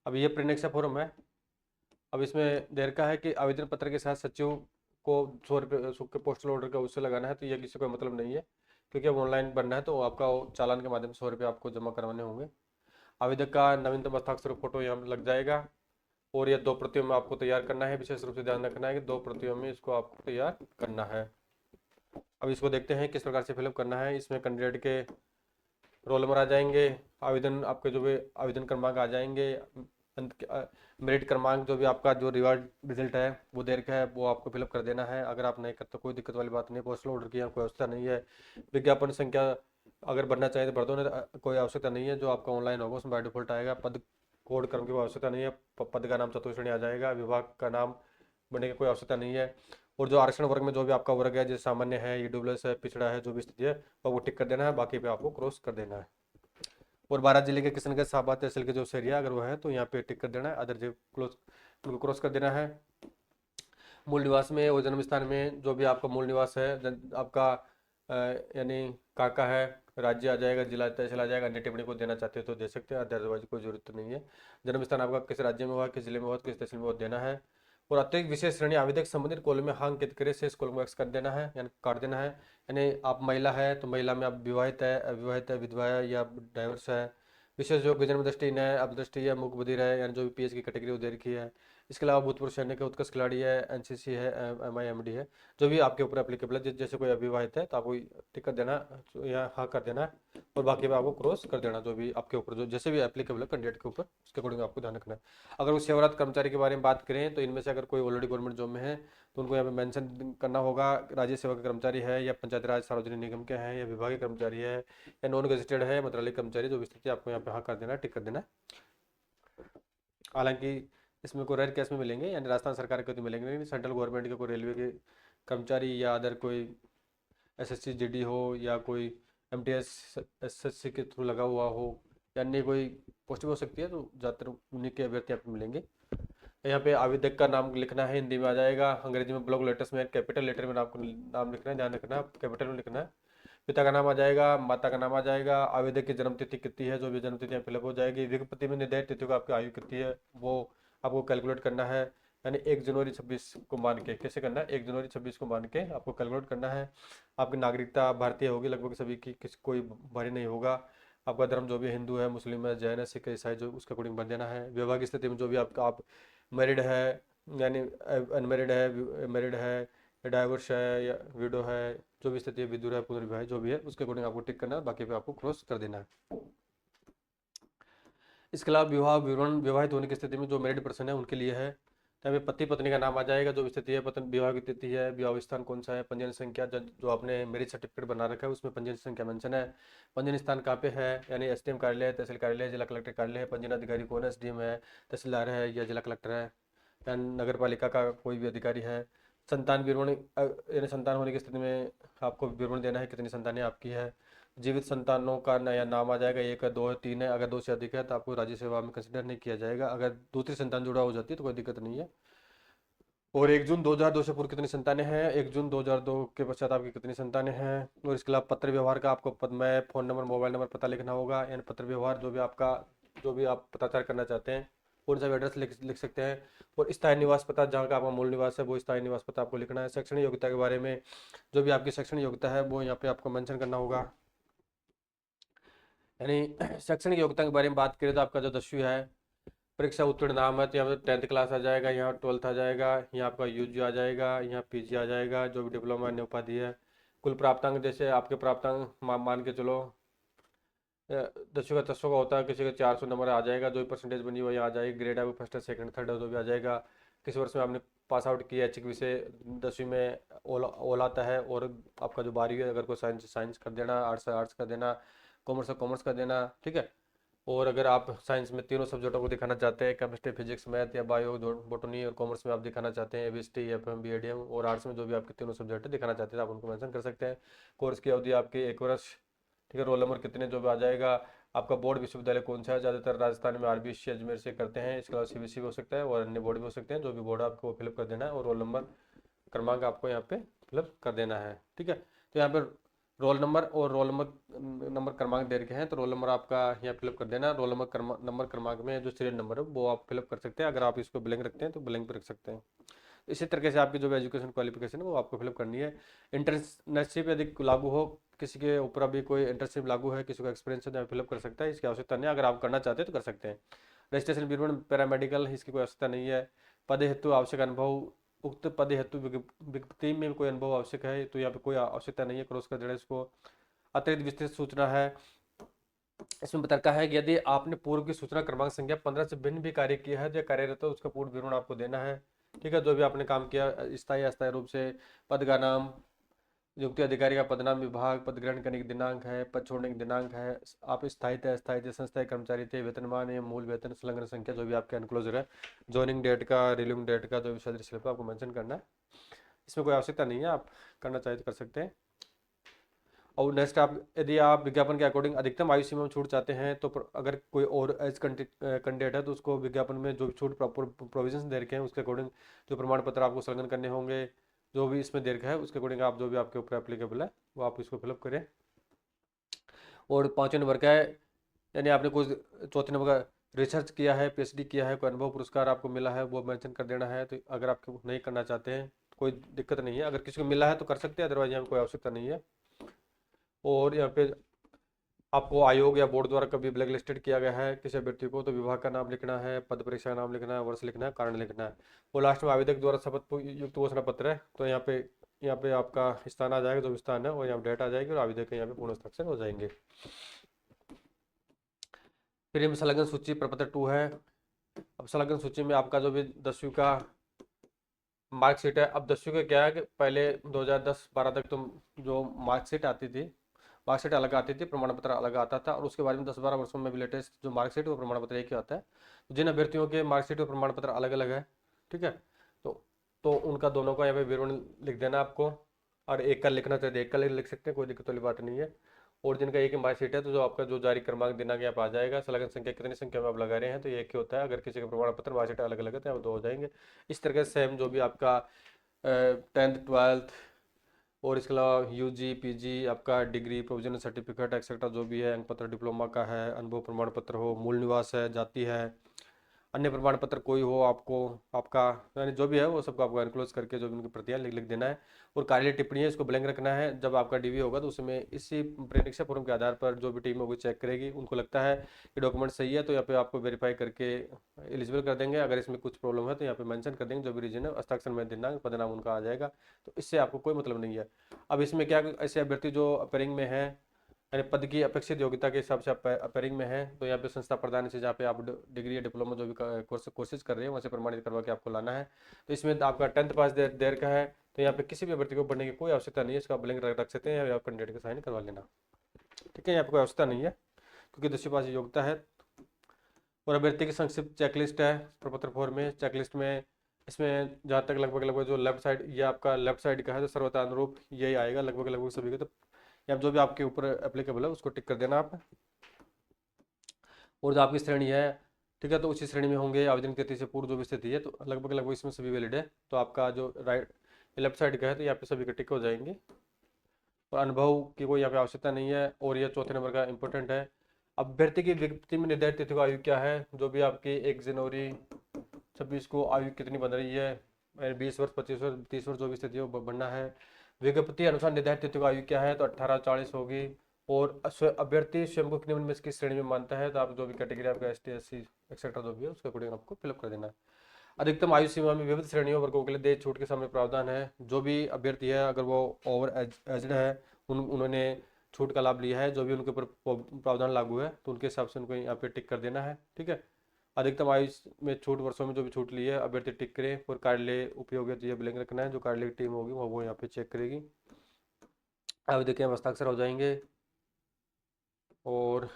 Speaker 1: अब ये प्रेक्षा फॉर्म है। अब इसमें देर का है कि आवेदन पत्र के साथ सचिव को 100 रुपये के पोस्टल ऑर्डर का उससे लगाना है, तो ये किसी को मतलब नहीं है, क्योंकि अब ऑनलाइन बनना है तो आपका चालान के माध्यम से 100 रुपये आपको जमा करवाने होंगे। आवेदक का नवीनतम हस्ताक्षर फोटो यहाँ लग जाएगा, और ये 2 प्रतियों में आपको तैयार करना है। विशेष रूप से ध्यान रखना है कि 2 प्रतियों में इसको आपको तैयार करना है। अब इसको देखते हैं किस प्रकार से फिलअप करना है। इसमें कैंडिडेट के रोल नंबर आ जाएंगे, आवेदन आपके जो भी आवेदन क्रमांक आ जाएंगे, मेरिट क्रमांक, जो भी आपका जो रिवार्ड रिजल्ट है वो दे रखा है वो आपको फिलअप कर देना है। अगर आप नहीं करते कोई दिक्कत वाली बात नहीं, पोस्टल ऑर्डर की कोई आवश्यकता नहीं है। विज्ञापन संख्या अगर भरना चाहिए तो भर दो, नहीं कोई आवश्यकता नहीं है। जो आपका ऑनलाइन होगा उसमें बाय डिफॉल्ट आएगा। पद कोड करने की आवश्यकता नहीं है, पद का नाम चतुर्थ श्रेणी आ जाएगा। विभाग का नाम बनने की कोई आवश्यकता नहीं है। और जो आरक्षण वर्ग में जो भी आपका वर्ग है, जैसे सामान्य है, ईडब्ल्यूएस है, पिछड़ा है, जो भी स्थिति है, तो वो टिक कर देना है, बाकी पे आपको क्रॉस कर देना है। और 12 जिले के किशनगंज साहबा तहसील के जो एरिया अगर वो है तो यहाँ पे टिक कर देना है, अदर जो उनको क्रॉस कर देना है। मूल निवास में और जन्म स्थान में जो भी आपका मूल निवास है, आपका यानी काका है, राज्य आ जाएगा, जिला तहसील आ जाएगा, अन्य टिप्पणी को देना चाहते हो तो दे सकते हैं, अदरवाइज कोई जरूरत नहीं है। जन्म स्थान आपका किस राज्य में हुआ, किस जिले में हुआ, किस तहसील में हुआ देना है। और अतिरिक्त विशेष श्रेणी आवेदक संबंधित कॉलम में हाँ अंकित करे, शेष कॉलम को एक्स कर देना है, यानी काट देना है। यानी आप महिला है तो महिला में आप विवाहित है, अविवाहित है, विधवा है या डाइवर्स है, विशेष जो जन्म दृष्टि न अपदृष्टि या मूक बधिर है, यानी जो भी पीएच की कैटेगरी वो दे रखी है। इसके अलावा भूतपूर्व सैनिक है, उत्कृष्ट खिलाड़ी है, एनसीसी है, एमआईएमडी है, जो भी आपके ऊपर एप्लीकेबल है। जैसे कोई अविवाहित है तो आपको टिक कर देना या हाँ कर देना है, और बाकी पे आपको क्रॉस कर देना, जो भी आपके ऊपर जो जैसे भी एप्लीकेबल है कैंडिडेट के ऊपर, उसके अकॉर्डिंग आपको ध्यान रखना है। अगर वो सेवारत कर्मचारी के बारे में बात करें तो इनमें से अगर कोई ऑलरेडी गवर्नमेंट जॉब में है तो उनको यहाँ पे मेंशन करना होगा, राज्य सेवा के कर्मचारी है या पंचायत राज सार्वजनिक निगम के हैं या विभागीय कर्मचारी है या नॉन गेजेटेड है, मंत्रालय कर्मचारी, जो भी स्थिति आपको यहाँ पे हाँ कर देना है, टिक कर देना है। हालांकि इसमें कोई रेयर केस में मिलेंगे, यानी राजस्थान सरकार के तो मिलेंगे नहीं, सेंट्रल गवर्नमेंट के कोई रेलवे के कर्मचारी या अदर कोई एसएससी जीडी हो या कोई एमटीएस एसएससी के थ्रू लगा हुआ हो या अन्य कोई पोस्ट भी हो सकती है, तो ज़्यादातर उन्हीं के अभ्यर्थी आपको मिलेंगे। यहाँ पे आवेदक का नाम लिखना है, हिंदी में आ जाएगा, अंग्रेजी में ब्लॉक लेटर्स में कैपिटल लेटर में आपको नाम लिखना है, ध्यान रखना कैपिटल में लिखना है। पिता का नाम आ जाएगा, माता का नाम आ जाएगा, आवेदक की जन्म तिथि कितनी है, जो भी जन्म तिथि फिलअप हो जाएगी, विज्ञप्ति में निर्धारित तिथि को आपकी आयु कितनी है वो आपको कैलकुलेट करना है, यानी 1 जनवरी 26 को मान के, कैसे करना है, 1 जनवरी 26 को मान के आपको कैलकुलेट करना है। आपकी नागरिकता भारतीय होगी लगभग सभी की, कोई भारी नहीं होगा। आपका धर्म जो भी हिंदू है, मुस्लिम है, जैन है, सिख है, ईसाई, जो उसके अकॉर्डिंग बन देना है। विवाह की स्थिति में जो भी आपका आप मैरिड है यानी अनमेरिड है, मैरिड है, डाइवोर्स है या विडो है, जो भी स्थिति है, विधुर है, पुनर्विवाह जो भी है, उसके अकॉर्डिंग आपको टिक करना है, बाकी पे आपको क्रॉस कर देना है। इसके अलावा विवाह विवरण विवाहित होने की स्थिति में जो मैरिड पर्सन है उनके लिए है, तो यहाँ पे पति पत्नी का नाम आ जाएगा, जो भी स्थिति है, पत्नी विवाह की तिथि है, विवाह स्थान कौन सा है, पंजीयन संख्या जो आपने मैरिज सर्टिफिकेट बना रखा है उसमें पंजीयन संख्या मेंशन है, पंजीयन स्थान कहाँ पे है, यानी एसडीएम कार्यालय है, तहसील कार्यालय है, जिला कलेक्टर कार्यालय है, पंजीयन अधिकारी कौन है, एसडीएम है, तहसीलदार है या जिला कलेक्टर है या नगर पालिका का कोई भी अधिकारी है। संतान विवरण यानी संतान होने की स्थिति में आपको विवरण देना है, कितनी संतानें आपकी है। जीवित संतानों का नया नाम आ जाएगा, 1 है, 2 है, 3 है, अगर 2 से अधिक है तो आपको राज्य सेवा में कंसिडर नहीं किया जाएगा, अगर दूसरी संतान जुड़ा हो जाती है तो कोई दिक्कत नहीं है। और 1 जून 2002 से पूर्व कितनी संतानें हैं, 1 जून 2002 के पश्चात आपकी कितनी संतानें हैं। और इसके अलावा पत्र व्यवहार का आपको पद में फ़ोन नंबर, मोबाइल नंबर, पता लिखना होगा, यानी पत्र व्यवहार जो भी आपका जो भी आप पताचार करना चाहते हैं कौन सा भी एड्रेस लिख सकते हैं। और स्थायी निवास पता जहाँ का आपका मूल निवास है वो स्थायी निवास पता आपको लिखना है। शैक्षणिक योग्यता के बारे में जो भी आपकी शैक्षणिक योग्यता है वो यहाँ पे आपको मेंशन करना होगा, यानी शैक्षणिक योग्यता के बारे में बात करें तो आपका जो 10वीं है, परीक्षा उत्तीर्ण नाम है तो यहाँ पे 10th क्लास आ जाएगा, यहाँ 12th आ जाएगा, यहाँ आपका यूजी आ जाएगा, यहाँ पीजी आ जाएगा, जो भी डिप्लोमा अन्य उपाधि है। कुल प्राप्तांक जैसे आपके प्राप्तांक मान के चलो 10वीं का 1000 का होता है, किसी का 400 नंबर आ जाएगा, जो भी परसेंटेज बनी हुई यहाँ आ जाएगी, ग्रेड आपको फर्स्ट है, सेकंड थर्ड है, जो भी आ जाएगा। किस वर्ष में आपने पास आउट किया ऐच्छिक विषय 10वीं में ओल आता है। और आपका जो 12वीं है, अगर कोई साइंस साइंस कर देना, आर्ट्स आर्ट्स कर देना, कॉमर्स कॉमर्स कर देना, ठीक है। और अगर आप साइंस में तीनों सब्जेक्टों को दिखाना चाहते हैं, केमिस्ट्री, फिजिक्स, मैथ या बायो, बॉटनी, और कॉमर्स में आप दिखाना चाहते हैं एबीसीडी, एफएम, बीएडीएम, और आर्ट्स में जो भी आपके तीनों सब्जेक्ट दिखाना चाहते हैं आप उनको मेंशन कर सकते हैं। कोर्स की अवधि आपकी 1 वर्ष, ठीक है। रोल नंबर कितने जो भी आ जाएगा। आपका बोर्ड विश्वविद्यालय कौन सा है, ज़्यादातर राजस्थान में आरबीएससी अजमेर से करते हैं, इसके अलावा सीबीएसई भी हो सकता है और अन्य बोर्ड भी हो सकते हैं, जो भी बोर्ड आपको फिलअप कर देना है। और रोल नंबर क्रमांक आपको यहाँ पे फिलअप कर देना है, ठीक है। तो यहाँ पर रोल नंबर और रोल नंबर क्रमांक दे रखे हैं, तो रोल नंबर आपका यहाँ फिलअप कर देना। रोल नंबर क्रमांक में जो सीरियल नंबर है वो आप फिलअप कर सकते हैं, अगर आप इसको ब्लैंक रखते हैं तो ब्लैंक पे रख सकते हैं। इसी तरीके से आपकी जो भी एजुकेशन क्वालिफिकेशन है वो आपको फिलअप करनी है। इंटर्नशिप यदि लागू हो, किसी के ऊपर अभी कोई इंटर्नशिप लागू है, किसी को एक्सपीरियंस है तो फिलअप कर सकता है, इसकी आवश्यकता नहीं है, अगर आप करना चाहते हैं तो कर सकते हैं। रजिस्ट्रेशन विवरण पैरामेडिकल, इसकी कोई आवश्यकता नहीं है। पद हेतु आवश्यक अनुभव, उक्त पद हेतु विज्ञप्ति में कोई अनुभव आवश्यक है तो यहाँ पे कोई आवश्यकता नहीं है, क्रॉस कर देना इसको। अतिरिक्त विस्तृत सूचना है, इसमें बता रखा है कि यदि आपने पूर्व की सूचना क्रमांक संख्या 15 से भिन्न भी कार्य किया है या कार्यरत है, उसका पूर्ण विवरण आपको देना है, ठीक है। जो भी आपने काम किया स्थायी अस्थायी रूप से, पद का नाम, नियुक्ति अधिकारी का पदनाम, विभाग, पद ग्रहण करने की दिनांक है, पद छोड़ने की दिनांक है, आप स्थायी थे, अस्थायी थे, संस्थायी कर्मचारी थे, वेतनमान या मूल वेतन, संलग्न संख्या, जो भी आपके एनक्लोजर है, ज्वाइनिंग डेट का, रिलीविंग डेट का जो भी सदस्य स्लिप आपको मेंशन करना है। इसमें कोई आवश्यकता नहीं है, आप करना चाहे तो कर सकते हैं। और नेक्स्ट आप यदि आप विज्ञापन के अकॉर्डिंग अधिकतम आयु सीमा में छूट चाहते हैं तो अगर कोई और एज कैंडिडेट है तो उसको विज्ञापन में जो भी छूट प्रोविजंस दे रखे हैं उसके अकॉर्डिंग जो प्रमाण पत्र आपको संलग्न करने होंगे, जो भी इसमें दे रखा है उसके अकॉर्डिंग आप जो भी आपके ऊपर एप्लीकेबल है वो आप इसको फिलअप करें। और 5वें नंबर का है, यानी आपने कुछ 4थे नंबर का रिसर्च किया है, पीएचडी किया है, कोई अनुभव पुरस्कार आपको मिला है वो मेंशन कर देना है। तो अगर आप नहीं करना चाहते हैं कोई दिक्कत नहीं है, अगर किसी को मिला है तो कर सकते हैं, अदरवाइज यहाँ कोई आवश्यकता नहीं है। और यहाँ पे आपको आयोग या बोर्ड द्वारा कभी ब्लैक लिस्टेड किया गया है किसी अभ्यर्थी को तो विभाग का नाम लिखना है, पद परीक्षा का नाम लिखना है, वर्ष लिखना है, कारण लिखना है। और लास्ट में आवेदक द्वारा शपथ युक्त घोषणा पत्र है, तो यहाँ पे आपका स्थान आ जाएगा जो भी स्थान है, और यहाँ डेट आ जाएगी और आवेदक के यहाँ पे पूर्ण हस्ताक्षर हो जाएंगे। फिर ये संलग्न सूची प्रपत्र 2 है। अब संलग्न सूची में आपका जो भी 10वीं का मार्कशीट है, अब 10वीं का क्या है कि पहले 2010-12 तक तो जो मार्कशीट आती थी, मार्कशीट अलग आती थी, प्रमाण पत्र अलग आता था, और उसके बाद में 10-12 वर्षों में भी लेटेस्ट जो मार्कशीट वो प्रमाण पत्र एक ही आता है। जिन अभ्यर्थियों के मार्कशीट और प्रमाण पत्र अलग अलग है, ठीक है, तो उनका दोनों का यहाँ पे विवरण लिख देना आपको, और एक का लिखना चाहिए एक का लिख सकते हैं, कोई दिक्कत वाली बात नहीं है। और जिनका एक ही मार्कशीट है तो जो आपका जो जारी क्रमांक दिनांक यहाँ पे आ जाएगा, संलग्न संख्या कितनी संख्या में आप लगा रहे हैं तो ये एक ही होता है। अगर किसी का प्रमाण पत्र मार्कशीट अलग अलग है तो यहाँ 2 हो जाएंगे। इस तरह से सेम जो भी आपका 10th 12th और इसके अलावा यूजी पीजी आपका डिग्री प्रोविजनल सर्टिफिकेट एक्सेट्रा जो भी है, अंक पत्र डिप्लोमा का है, अनुभव प्रमाण पत्र हो, मूल निवास है, जाति है, अन्य प्रमाण पत्र कोई हो आपको, आपका यानी जो भी है वो सबको आपको एनक्लोज करके जो भी उनकी प्रतियां लिख देना है। और कार्यालय टिप्पणी है इसको ब्लैंक रखना है। जब आपका डीवी होगा तो उसमें इसी प्रेक्षक फॉर्म के आधार पर जो भी टीम होगी चेक करेगी, उनको लगता है कि डॉक्यूमेंट सही है तो यहाँ पे आपको वेरीफाई करके एलिजिबल कर देंगे। अगर इसमें कुछ प्रॉब्लम है तो यहाँ पे मेंशन कर देंगे जो भी रीजन है, हस्ताक्षर में दिनांक पदनाम उनका आ जाएगा, तो इससे आपको कोई मतलब नहीं है। अब इसमें क्या, ऐसे अभ्यर्थी जो अपेयरिंग में है यानी पद की अपेक्षित योग्यता के हिसाब से आप अपेयरिंग में है तो यहाँ पे संस्था प्रदान से जहाँ पे आप डिग्री या डिप्लोमा जो भी कोर्सेज कर रहे हैं वहाँ से प्रमाणित करवा के आपको लाना है। तो इसमें आपका 10th पास देर का है तो यहाँ पे किसी भी अभ्यर्थी को पढ़ने की कोई आवश्यकता नहीं है, इसका ब्लैंक रख सकते हैं या आप कैंडिडेट का साइन करवा लेना, ठीक है, यहाँ पे कोई आवश्यकता नहीं है क्योंकि 10वीं पास योग्यता है। और अभ्यर्थी की संक्षिप्त चेकलिस्ट है प्रपत्र 4 में। चेकलिस्ट में इसमें जहाँ तक लगभग जो लेफ्ट साइड, ये आपका लेफ्ट साइड का है तो सर्वतानुरूप यही आएगा लगभग सभी का। तो यहाँ जो भी आपके ऊपर एप्लीकेबल है उसको टिक कर देना आप। और जो आपकी श्रेणी है, ठीक है, तो उसी श्रेणी में होंगे आवेदन की तिथि से पूर्व जो भी स्थिति है, तो लगभग इसमें सभी वैलिड है। तो आपका जो राइट लेफ्ट साइड का है तो यहाँ पे सभी के टिक हो जाएंगे और अनुभव की कोई यहाँ पे आवश्यकता नहीं है। और ये 4थे नंबर का इंपॉर्टेंट है, अभ्यर्थी की विज्ञप्ति में निर्धारित तिथि को आयु क्या है। जो भी आपकी 1 जनवरी 26 को आयु कितनी बन रही है, 20 वर्ष 25 वर्ष 30 वर्ष जो भी स्थिति है वो बनना है। विज्ञप्ति अनुसार निर्धारित तिथि की आयु क्या है तो 18-40 होगी। और अभ्यर्थी स्वयं को निम्न में किस श्रेणी में मानता है तो आप जो भी कैटेगरी आपका ST SC एक्सेट्रा जो भी है उसके अकॉर्डिंग आपको फिलअप कर देना है। अधिकतम आयु सीमा में विविध श्रेणियों वर्गों के लिए देय छूट के सामने प्रावधान है। जो भी अभ्यर्थी है अगर वो ओवर एजड है, उन्होंने छूट का लाभ लिया है, जो भी उनके ऊपर प्रावधान लागू है तो उनके हिसाब से उनको यहाँ पे टिक कर देना है, ठीक है। अधिकतम आयु में छूट वर्षों में जो भी छूट ली है अभ्यर्थी टिक करे। और कार्यालय उपयोग ये ब्लैंक रखना है, जो कार्यालय की टीम होगी वो यहाँ पे चेक करेगी। आवेदक के हस्ताक्षर हो जाएंगे। और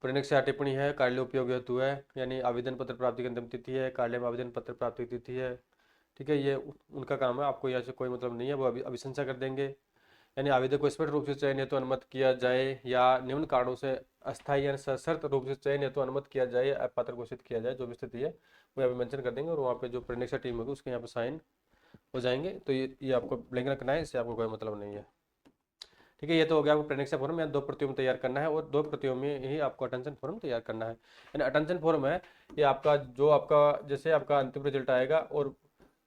Speaker 1: प्रेक्षक टिप्पणी है, कार्यालय उपयोग हेतु है, यानी आवेदन पत्र प्राप्ति की अंतिम तिथि है, कार्यालय में आवेदन पत्र प्राप्ति की तिथि है, ठीक है, ये उनका काम है, आपको यहाँ से कोई मतलब नहीं है, वो अभिशंसा कर देंगे। यानी आवेदक को स्पष्ट रूप से चयन हेतु अनुमत किया जाए या निम्न कारणों से अस्थायी यानी सशर्त रूप से चयन हेतु अनुमत किया जाए या अपात्र घोषित किया जाए, जो भी स्थिति है वो यहाँ पे मेंशन कर देंगे और वहाँ पे जो प्रेक्षक टीम होगी उसके यहाँ पे साइन हो जाएंगे। तो ये आपको ब्लैंक रखना है, इससे आपको कोई मतलब नहीं है, ठीक है। ये तो हो गया आपको प्रेडिक्शन फॉर्म या 2 प्रतियों में तैयार करना है और 2 प्रतियों में ही आपको अटेंशन फॉर्म तैयार करना है। यानी अटेंशन फॉर्म है ये आपका जो आपका जैसे आपका अंतिम रिजल्ट आएगा और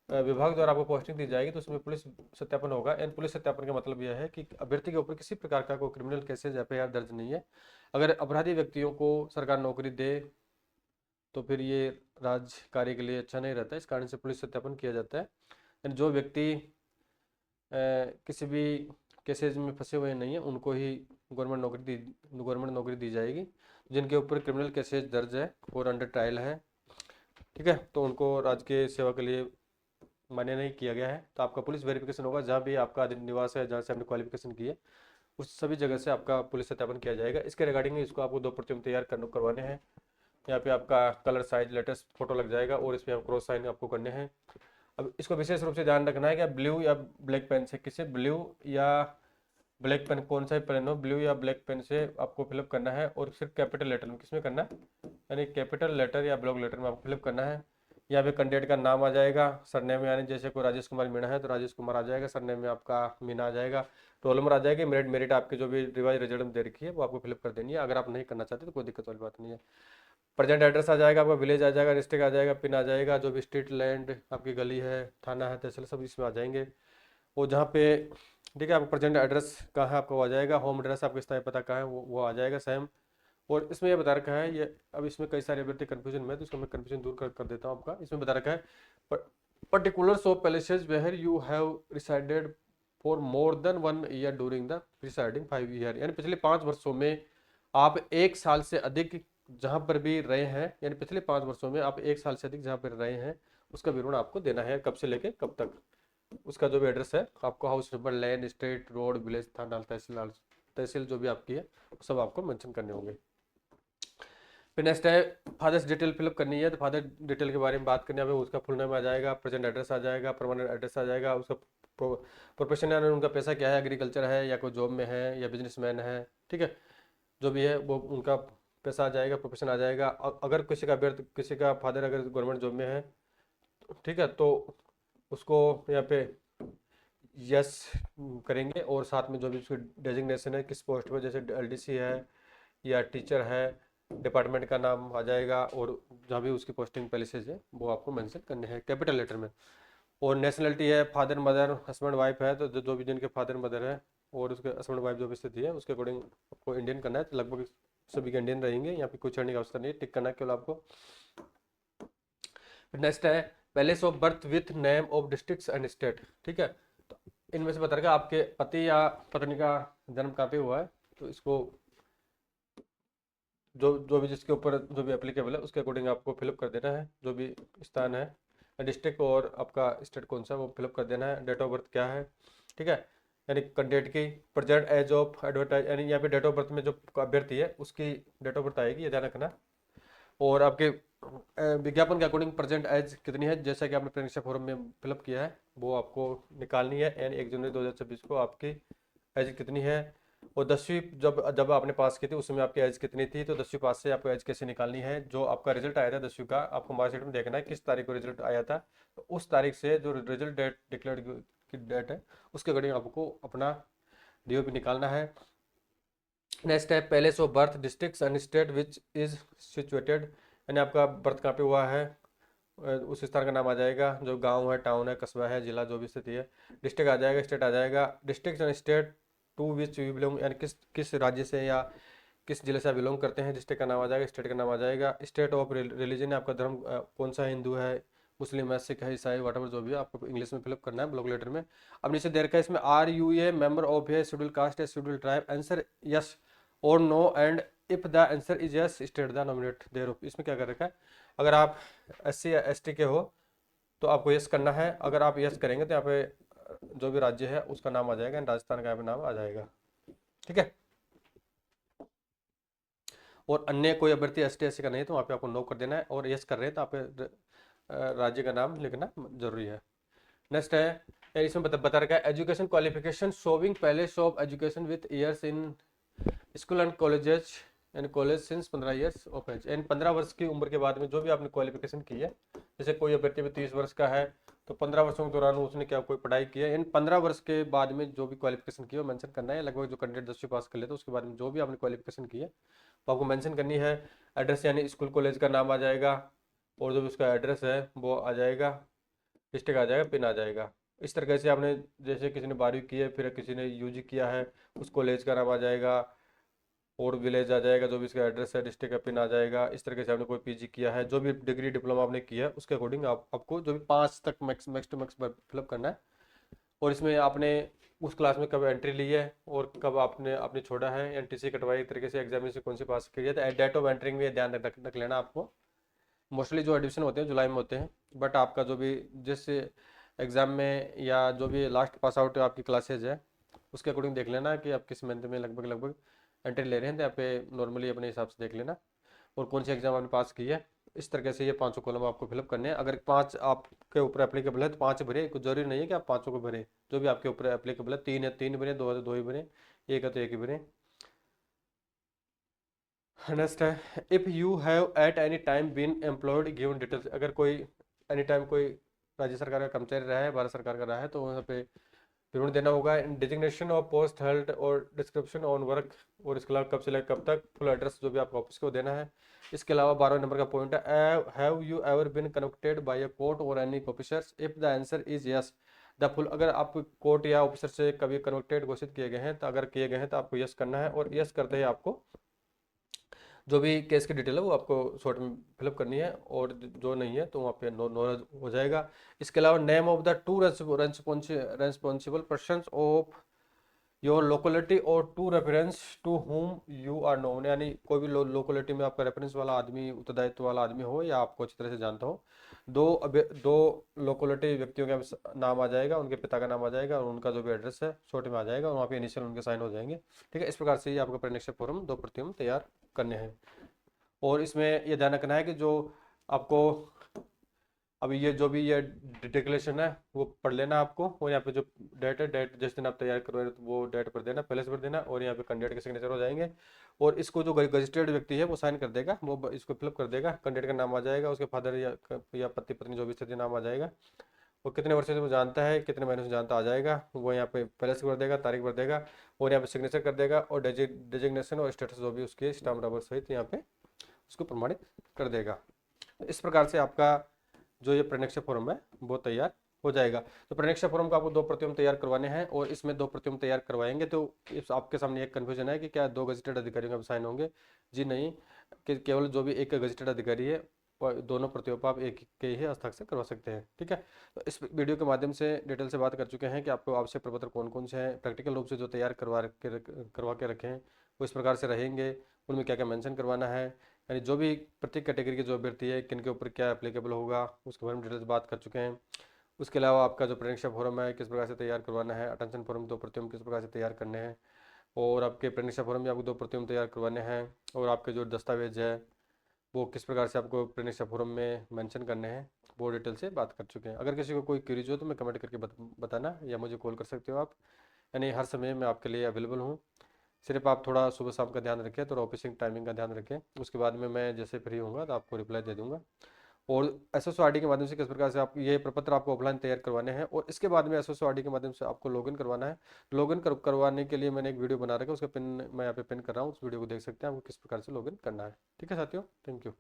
Speaker 1: विभाग द्वारा आपको पोस्टिंग दी जाएगी तो उसमें पुलिस सत्यापन होगा। एंड पुलिस सत्यापन का मतलब यह है कि अभ्यर्थी के ऊपर किसी प्रकार का कोई क्रिमिनल केसेज FIR दर्ज नहीं है। अगर अपराधी व्यक्तियों को सरकार नौकरी दे तो फिर ये राज्य कार्य के लिए अच्छा नहीं रहता है, इस कारण से पुलिस सत्यापन किया जाता है। यानी जो व्यक्ति किसी भी केसेज में फंसे हुए नहीं है उनको ही गवर्नमेंट नौकरी दी जाएगी। जिनके ऊपर क्रिमिनल केसेज दर्ज है और अंडर ट्रायल है, ठीक है, तो उनको राजकीय सेवा के लिए मान्य नहीं किया गया है। तो आपका पुलिस वेरिफिकेशन होगा, जहाँ भी आपका निवास है, जहाँ से आपने क्वालिफिकेशन की है उस सभी जगह से आपका पुलिस सत्यापन किया जाएगा। इसके रिगार्डिंग इसको आपको 2 प्रतियों में तैयार करवाने हैं। यहाँ पे आपका कलर साइज लेटेस्ट फोटो लग जाएगा और इसमें आप क्रॉस साइन आपको करने हैं। अब इसको विशेष रूप से ध्यान रखना है कि आप ब्लू या ब्लैक पेन से, किसे ब्लू या ब्लैक पेन, कौन सा भी पेन हो, ब्लू या ब्लैक पेन से आपको फिलअप करना है, और सिर्फ कैपिटल लेटर में, किसमें करना है, यानी कैपिटल लेटर या ब्लॉक लेटर में आपको फिलअप करना है। यहाँ पे कैंडिडेट का नाम आ जाएगा, सरनेम, यानी जैसे कोई राजेश कुमार मीणा है तो राजेश कुमार आ जाएगा, सरनेम में आपका मीणा आ जाएगा, रोल नंबर आ जाएगी, मेरिट मेरिट आपकी जो भी रिवाइज रिजल्ट में दे रखी है वो आपको फिलअप कर देनी है। अगर आप नहीं करना चाहते तो कोई दिक्कत वाली बात नहीं है। प्रेजेंट एड्रेस आ जाएगा, आपका विलेज आ जाएगा, डिस्ट्रिक्ट आ जाएगा, पिन आ जाएगा, जो भी स्ट्रीट लैंड आपकी गली है, थाना है, तहसील, सब इसमें आ जाएंगे। और जहाँ पे, ठीक है, आपको प्रेजेंट एड्रेस कहाँ है आपको आ जाएगा, होम एड्रेस आपका स्थायी पता कहाँ है वो आ जाएगा सेम। और इसमें ये बता रखा है, ये अब इसमें कई सारे अभ्यर्थी कंफ्यूजन में है, तो इसको मैं कंफ्यूजन दूर कर देता हूँ आपका। इसमें बता रखा है particulars of places where you have resided for more than 1 year during the preceding 5 year, यानी पिछले 5 वर्षों में आप 1 साल से अधिक जहाँ पर भी रहे हैं, यानी पिछले 5 वर्षों में आप 1 साल से अधिक जहाँ पर रहे हैं उसका विवरण आपको देना है, कब से लेके कब तक। उसका जो भी एड्रेस है आपको, house number, land, state, road, village, थाना, तहसील, तहसील जो भी आपकी है सब आपको मेंशन करने होंगे। फिर नेक्स्ट है फादर्स डिटेल फिलअप करनी है, तो फादर डिटेल के बारे में बात करने में उसका फुल नेम आ जाएगा, प्रेजेंट एड्रेस आ जाएगा, परमानेंट एड्रेस आ जाएगा, उसका प्रोफेशन यानी उनका पैसा क्या है, एग्रीकल्चर है या कोई जॉब में है या बिजनेसमैन है, ठीक है, जो भी है वो उनका पैसा आ जाएगा, प्रोफेशन आ जाएगा। अगर किसी का अभ्यर्थी, किसी का फादर अगर गवर्नमेंट जॉब में है, ठीक है, तो उसको यहाँ पे यस करेंगे, और साथ में जो भी उसकी डेजिग्नेशन है किस पोस्ट पे, जैसे एलडीसी है या टीचर है, डिपार्टमेंट का नाम आ जाएगा, और जहाँ भी उसकी पोस्टिंग पैलेसेज है वो आपको मेंशन करने हैं कैपिटल लेटर में। और नेशनलिटी है, फादर मदर हस्बैंड वाइफ है, तो जो भी जिनके फादर मदर है और उसके हस्बैंड वाइफ जो भी स्थिति है उसके अकॉर्डिंग आपको इंडियन करना है, तो लगभग सभी के इंडियन रहेंगे, यहाँ पे कुछ करने की आवश्यकता नहीं है, टिक करना है केवल आपको। नेक्स्ट है palace of birth with name of districts and state, ठीक है, तो इनमें से बता रखा आपके पति या पत्नी का जन्म कहाँ पे हुआ है, तो इसको जो जो भी जिसके ऊपर जो भी एप्लीकेबल है उसके अकॉर्डिंग आपको फिलअप कर देना है, जो भी स्थान है, डिस्ट्रिक्ट और आपका स्टेट कौन सा वो फिलअप कर देना है, डेट ऑफ बर्थ क्या है, ठीक है, यानी कैंडिडेट की प्रेजेंट एज ऑफ एडवर्टाइज, यानी यहाँ पे डेट ऑफ बर्थ में जो अभ्यर्थी है उसकी डेट ऑफ बर्थ आएगी, ये ध्यान रखना। और आपके विज्ञापन के अकॉर्डिंग प्रेजेंट एज कितनी है, जैसा कि आपने परीक्षा फॉर्म में फिलअप किया है वो आपको निकालनी है, यानी 1 जनवरी 2026 को आपकी एज कितनी है। और 10वीं जब जब आपने पास की थी उस समय आपकी एज कितनी थी, तो 10वीं पास से आपको एज कैसे निकालनी है, जो आपका रिजल्ट आया था 10वीं का आपको मार्कशीट में देखना है किस तारीख को रिजल्ट आया था, तो उस तारीख से जो रिजल्ट डेट डिक्लेयर की डेट है उसके अकॉर्डिंग आपको अपना डीओपी निकालना है। नेक्स्ट है palace of birth district and state which is situated, यानी आपका बर्थ कहाँ पे हुआ है, उस स्थान का नाम आ जाएगा, जो गांव है, टाउन है, कस्बा है, जिला जो भी स्थिति है, डिस्ट्रिक्ट आ जाएगा, स्टेट आ जाएगा, district and state to which you belong, यानी किस किस राज्य से या किस जिले से आप बिलोंग करते हैं, डिस्ट्रिक्ट का नाम आ जाएगा, स्टेट का नाम आ जाएगा, स्टेट ऑफ रिलीजन आपका धर्म कौन सा है, हिंदू है, मुस्लिम है, सिख है, ईसाई, वट जो भी है आपको इंग्लिश में फिलअप करना है ब्लॉक लेटर में। अब नीचे दे रखा है इसमें are you a member of a schedule caste या शेड्यूल ट्राइब, आंसर यस और no, and if the answer is yes state the nominate thereof. इसमें क्या कर रखा है, अगर आप एससी या एसटी के हो तो आपको यस करना है, अगर आप यस करेंगे तो यहाँ पे जो भी राज्य है उसका नाम आ जाएगा, राजस्थान का यहाँ पे नाम आ जाएगा, ठीक है। और अन्य कोई अभ्यर्थी एसटी एससी का नहीं तो वहाँ पे आपको नो कर देना है, और यस कर रहे हैं तो आप राज्य का नाम लिखना जरूरी है। नेक्स्ट है इसमें बता रखा है education qualification showing place of education with years in school and colleges and college since 15 years of age, यानी 15 वर्ष की उम्र के बाद में जो भी आपने क्वालिफिकेशन की है, जैसे कोई अभ्यर्थी भी 30 वर्ष का है तो 15 वर्षों के दौरान उसने क्या कोई पढ़ाई की है, यानी 15 वर्ष के बाद में जो भी क्वालिफिकेशन की है वो मेंशन करना है। लगभग जो कैंडिडेट 10वीं पास कर लेते हैं उसके बाद में जो भी आपने क्वालिफिकेशन की है तो आपको मेंशन करनी है। एड्रेस यानी स्कूल कॉलेज का नाम आ जाएगा, और जो भी उसका एड्रेस है वो आ जाएगा, डिस्ट्रिक्ट आ जाएगा, पिन आ जाएगा। इस तरीके से आपने, जैसे किसी ने 12वीं की है फिर किसी ने यूजी किया है उस कॉलेज का नाम आ जाएगा, और विलेज आ जाएगा, जो भी इसका एड्रेस है, डिस्ट्रिक्ट का पिन आ जाएगा। इस तरीके से आपने कोई पीजी किया है, जो भी डिग्री डिप्लोमा आपने किया है उसके अकॉर्डिंग आपको जो भी 5 तक मैक्स टू मैक्स फिलअप करना है। और इसमें आपने उस क्लास में कब एंट्री ली है और कब आपने छोड़ा है, एनटीसी कटवाई, एक तरीके से एग्जामिनेशन कौन सी पास की है, तो डेट ऑफ एंट्रिंग में ध्यान रख लेना आपको। मोस्टली जो एडमिशन होते हैं जुलाई में होते हैं, बट आपका जो भी जिस एग्ज़ाम में या जो भी लास्ट पास आउट आपकी क्लासेज है उसके अकॉर्डिंग देख लेना कि आप किस मंथ में लगभग एंट्री ले रहे हैं, तो यहाँ पे नॉर्मली अपने हिसाब से देख लेना, और कौन सी एग्ज़ाम आपने पास की है इस तरीके से ये पांचों कॉलम आपको फिलअप करने हैं। अगर पांच आपके ऊपर एप्लीकेबल है तो पांच भरे, कुछ जरूरी नहीं है कि आप पांचों को भरें, जो भी आपके ऊपर एप्लीकेबल है। तीन है तीन भरे, दो है तो दो ही भरे, एक है तो एक ही भरे। नेक्स्ट है, if you have at any time been employed given details. अगर कोई एनी टाइम कोई राज्य सरकार का कर्मचारी रहा है, भारत सरकार का रहा है, तो वहाँ पे विवरण देना होगा। डिजिग्नेशन ऑफ पोस्ट हेल्ड और डिस्क्रिप्शन ऑन वर्क, और इसके अलावा कब से लेकर कब तक, फुल एड्रेस जो भी आपको ऑफिस को देना है। इसके अलावा 12वें नंबर का पॉइंट है, have you ever been connected by a court or any officers. If the answer is yes the full, अगर आप कोर्ट या ऑफिसर से कभी कनेक्टेड घोषित किए गए हैं, तो अगर किए गए हैं तो आपको यस करना है, और यस करते ही आपको जो भी केस की डिटेल है वो आपको शॉर्ट में फिलअप करनी है, और जो नहीं है तो वहाँ पे नो नो हो जाएगा। इसके अलावा name of the two responsible person of your locality और two reference to whom you are known, यानी कोई भी लोकेलिटी में आपका रेफरेंस वाला आदमी, उत्तरदायित्व वाला आदमी हो या आपको अच्छी तरह से जानता हो। दो लोकेलिटी व्यक्तियों का नाम आ जाएगा, उनके पिता का नाम आ जाएगा, और उनका जो भी एड्रेस है छोटे में आ जाएगा, और वहाँ पे इनिशियल उनके साइन हो जाएंगे। ठीक है, इस प्रकार से ये आपका प्रेडिक्शन फॉर्म 2 प्रतियों में तैयार करने हैं। और इसमें ये ध्यान रखना है कि जो आपको अभी ये जो भी ये डिक्लेरेशन है वो पढ़ लेना आपको, और यहाँ पे जो डेट है, डेट जिस दिन आप तैयार करवा रहे हो तो वो डेट पर देना, पहले से भर देना, और यहाँ पे कैंडिडेट के सिग्नेचर हो जाएंगे। और इसको जो रजिस्टर्ड व्यक्ति है वो साइन कर देगा, वो इसको फिलअप कर देगा, कैंडिडेट का नाम आ जाएगा, उसके फादर या पति पत्नी जो भी स्थिति नाम आ जाएगा, वो कितने वर्ष से वो जानता है, कितने महीने से जानता आ जाएगा, वो यहाँ पे पहले से भर देगा, तारीख भर देगा, और यहाँ पे सिग्नेचर कर देगा, और डेजिग्नेशन और स्टेटस जो भी उसके स्टाम्प नंबर सहित यहाँ पे उसको प्रमाणित कर देगा। तो इस प्रकार से आपका जो ये प्रणीक्षा फॉर्म है वो तैयार हो जाएगा। तो प्रणीक्षा फॉर्म को आपको 2 प्रतियों में तैयार करवाने हैं, और इसमें 2 प्रतियों में तैयार करवाएंगे तो इस आपके सामने एक कन्फ्यूजन है कि क्या 2 गजेटेड अधिकारियों का साइन होंगे। जी नहीं, कि केवल जो भी एक गजेटेड अधिकारी है और दोनों प्रतियों पर आप एक के ही हस्ताक्षर करवा सकते हैं। ठीक है, तो इस वीडियो के माध्यम से डिटेल से बात कर चुके हैं कि आपको आवश्यक प्रपत्र कौन कौन से हैं, प्रैक्टिकल रूप से जो तैयार करवा के रखें वो इस प्रकार से रहेंगे, उनमें क्या क्या मेंशन करवाना है, यानी जो भी प्रत्येक कैटेगरी के जो अभ्यर्थी है किन के ऊपर क्या एप्लीकेबल होगा उसके बारे में डिटेल से बात कर चुके हैं। उसके अलावा आपका जो परीक्षा फॉर्म है किस प्रकार से तैयार करवाना है, अटेंशन फॉर्म 2 प्रतियों में किस प्रकार से तैयार करने हैं, और आपके परीक्षा फॉर्म भी आपको 2 प्रतियों में तैयार करवाने हैं, और आपके जो दस्तावेज है वो किस प्रकार से आपको परीक्षा फॉर्म में मेंशन करने हैं, वो डिटेल से बात कर चुके हैं। अगर किसी को कोई क्वेरीज हो तो मैं कमेंट करके बताना, या मुझे कॉल कर सकते हो आप, यानी हर समय मैं आपके लिए अवेलेबल हूँ। सिर्फ आप थोड़ा सुबह शाम का ध्यान रखें, तो ऑफिसिंग टाइमिंग का ध्यान रखें, उसके बाद में मैं जैसे फ्री होऊंगा तो आपको रिप्लाई दे दूंगा। और SSO ID के माध्यम से किस प्रकार से आप ये प्रपत्र आपको ऑफलाइन तैयार करवाने हैं, और इसके बाद में SSO ID के माध्यम से आपको लॉगिन करवाना है। लॉगिन करवाने के लिए मैंने एक वीडियो बना रखा है, उसका पिन मैं यहाँ पे पिन कर रहा हूँ, उस वीडियो को देख सकते हैं आपको किस प्रकार से लॉगिन करना है। ठीक है साथियों, थैंक यू।